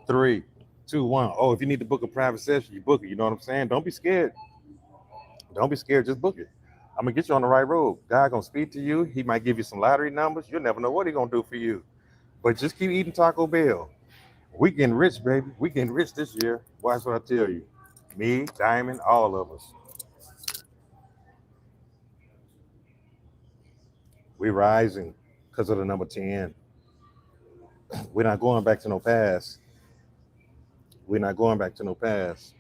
3, 2, 1. Oh, if you need to book a private session, you book it. You know what I'm saying? Don't be scared. Don't be scared. Just book it. I'm gonna get you on the right road. God gonna speak to you. He might give you some lottery numbers. You'll never know what he gonna do for you. But just keep eating Taco Bell. We getting rich, baby. We getting rich this year. Watch what I tell you. Me, Diamond, all of us. We rising because of the number 10. We're not going back to no past. We're not going back to no past.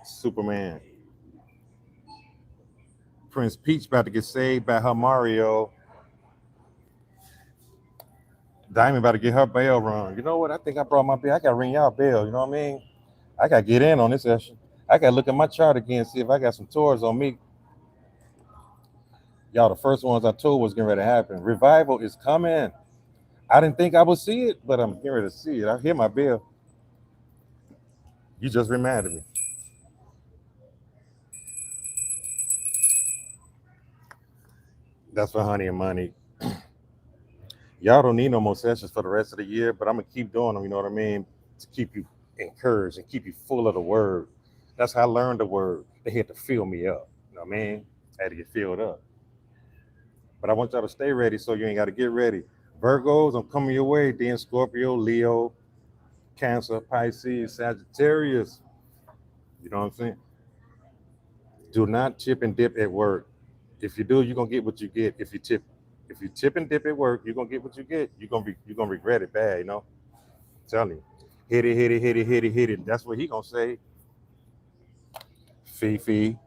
Superman. Prince Peach about to get saved by her Mario. Diamond about to get her bell rung. You know what? I think I brought my bell. I got to ring y'all bell. You know what I mean? I got to get in on this session. I got to look at my chart again, see if I got some tours on me. Y'all, the first ones I told was getting ready to happen. Revival is coming. I didn't think I would see it, but I'm getting ready to see it. I hear my bell. You just reminded me. That's for Honey and Money. Y'all don't need no more sessions for the rest of the year, but I'm gonna keep doing them. You know what I mean? To keep you encouraged and keep you full of the word. That's how I learned the word. They had to fill me up. You know what I mean? I had to get filled up. But I want y'all to stay ready, so you ain't got to get ready. Virgos, I'm coming your way. Then Scorpio, Leo, Cancer, Pisces, Sagittarius. You know what I'm saying? Do not tip and dip at work. If you do, you're gonna get what you get. If you tip and dip at work, you're gonna get what you get. You're gonna regret it bad, you know. I'm telling you. Hit it, hit it, hit it, hit it, hit it. That's what he gonna say. Fifi.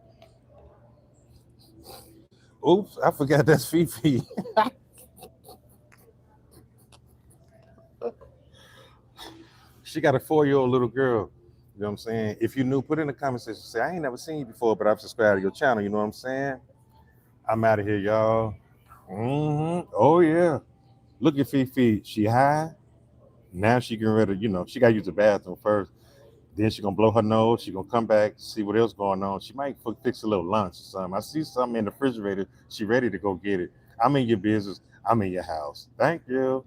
Oops, I forgot that's Fifi. She got a 4-year-old little girl. You know what I'm saying? If you knew, put in the comment section, say, I ain't never seen you before, but I've subscribed to your channel. You know what I'm saying? I'm out of here, y'all. Oh, yeah. Look at Fifi. She high. Now she getting ready, she got to use the bathroom first. Then she gonna blow her nose. She gonna come back, see what else going on. She might fix a little lunch or something. I see something in the refrigerator. She ready to go get it. I'm in your business. I'm in your house. Thank you.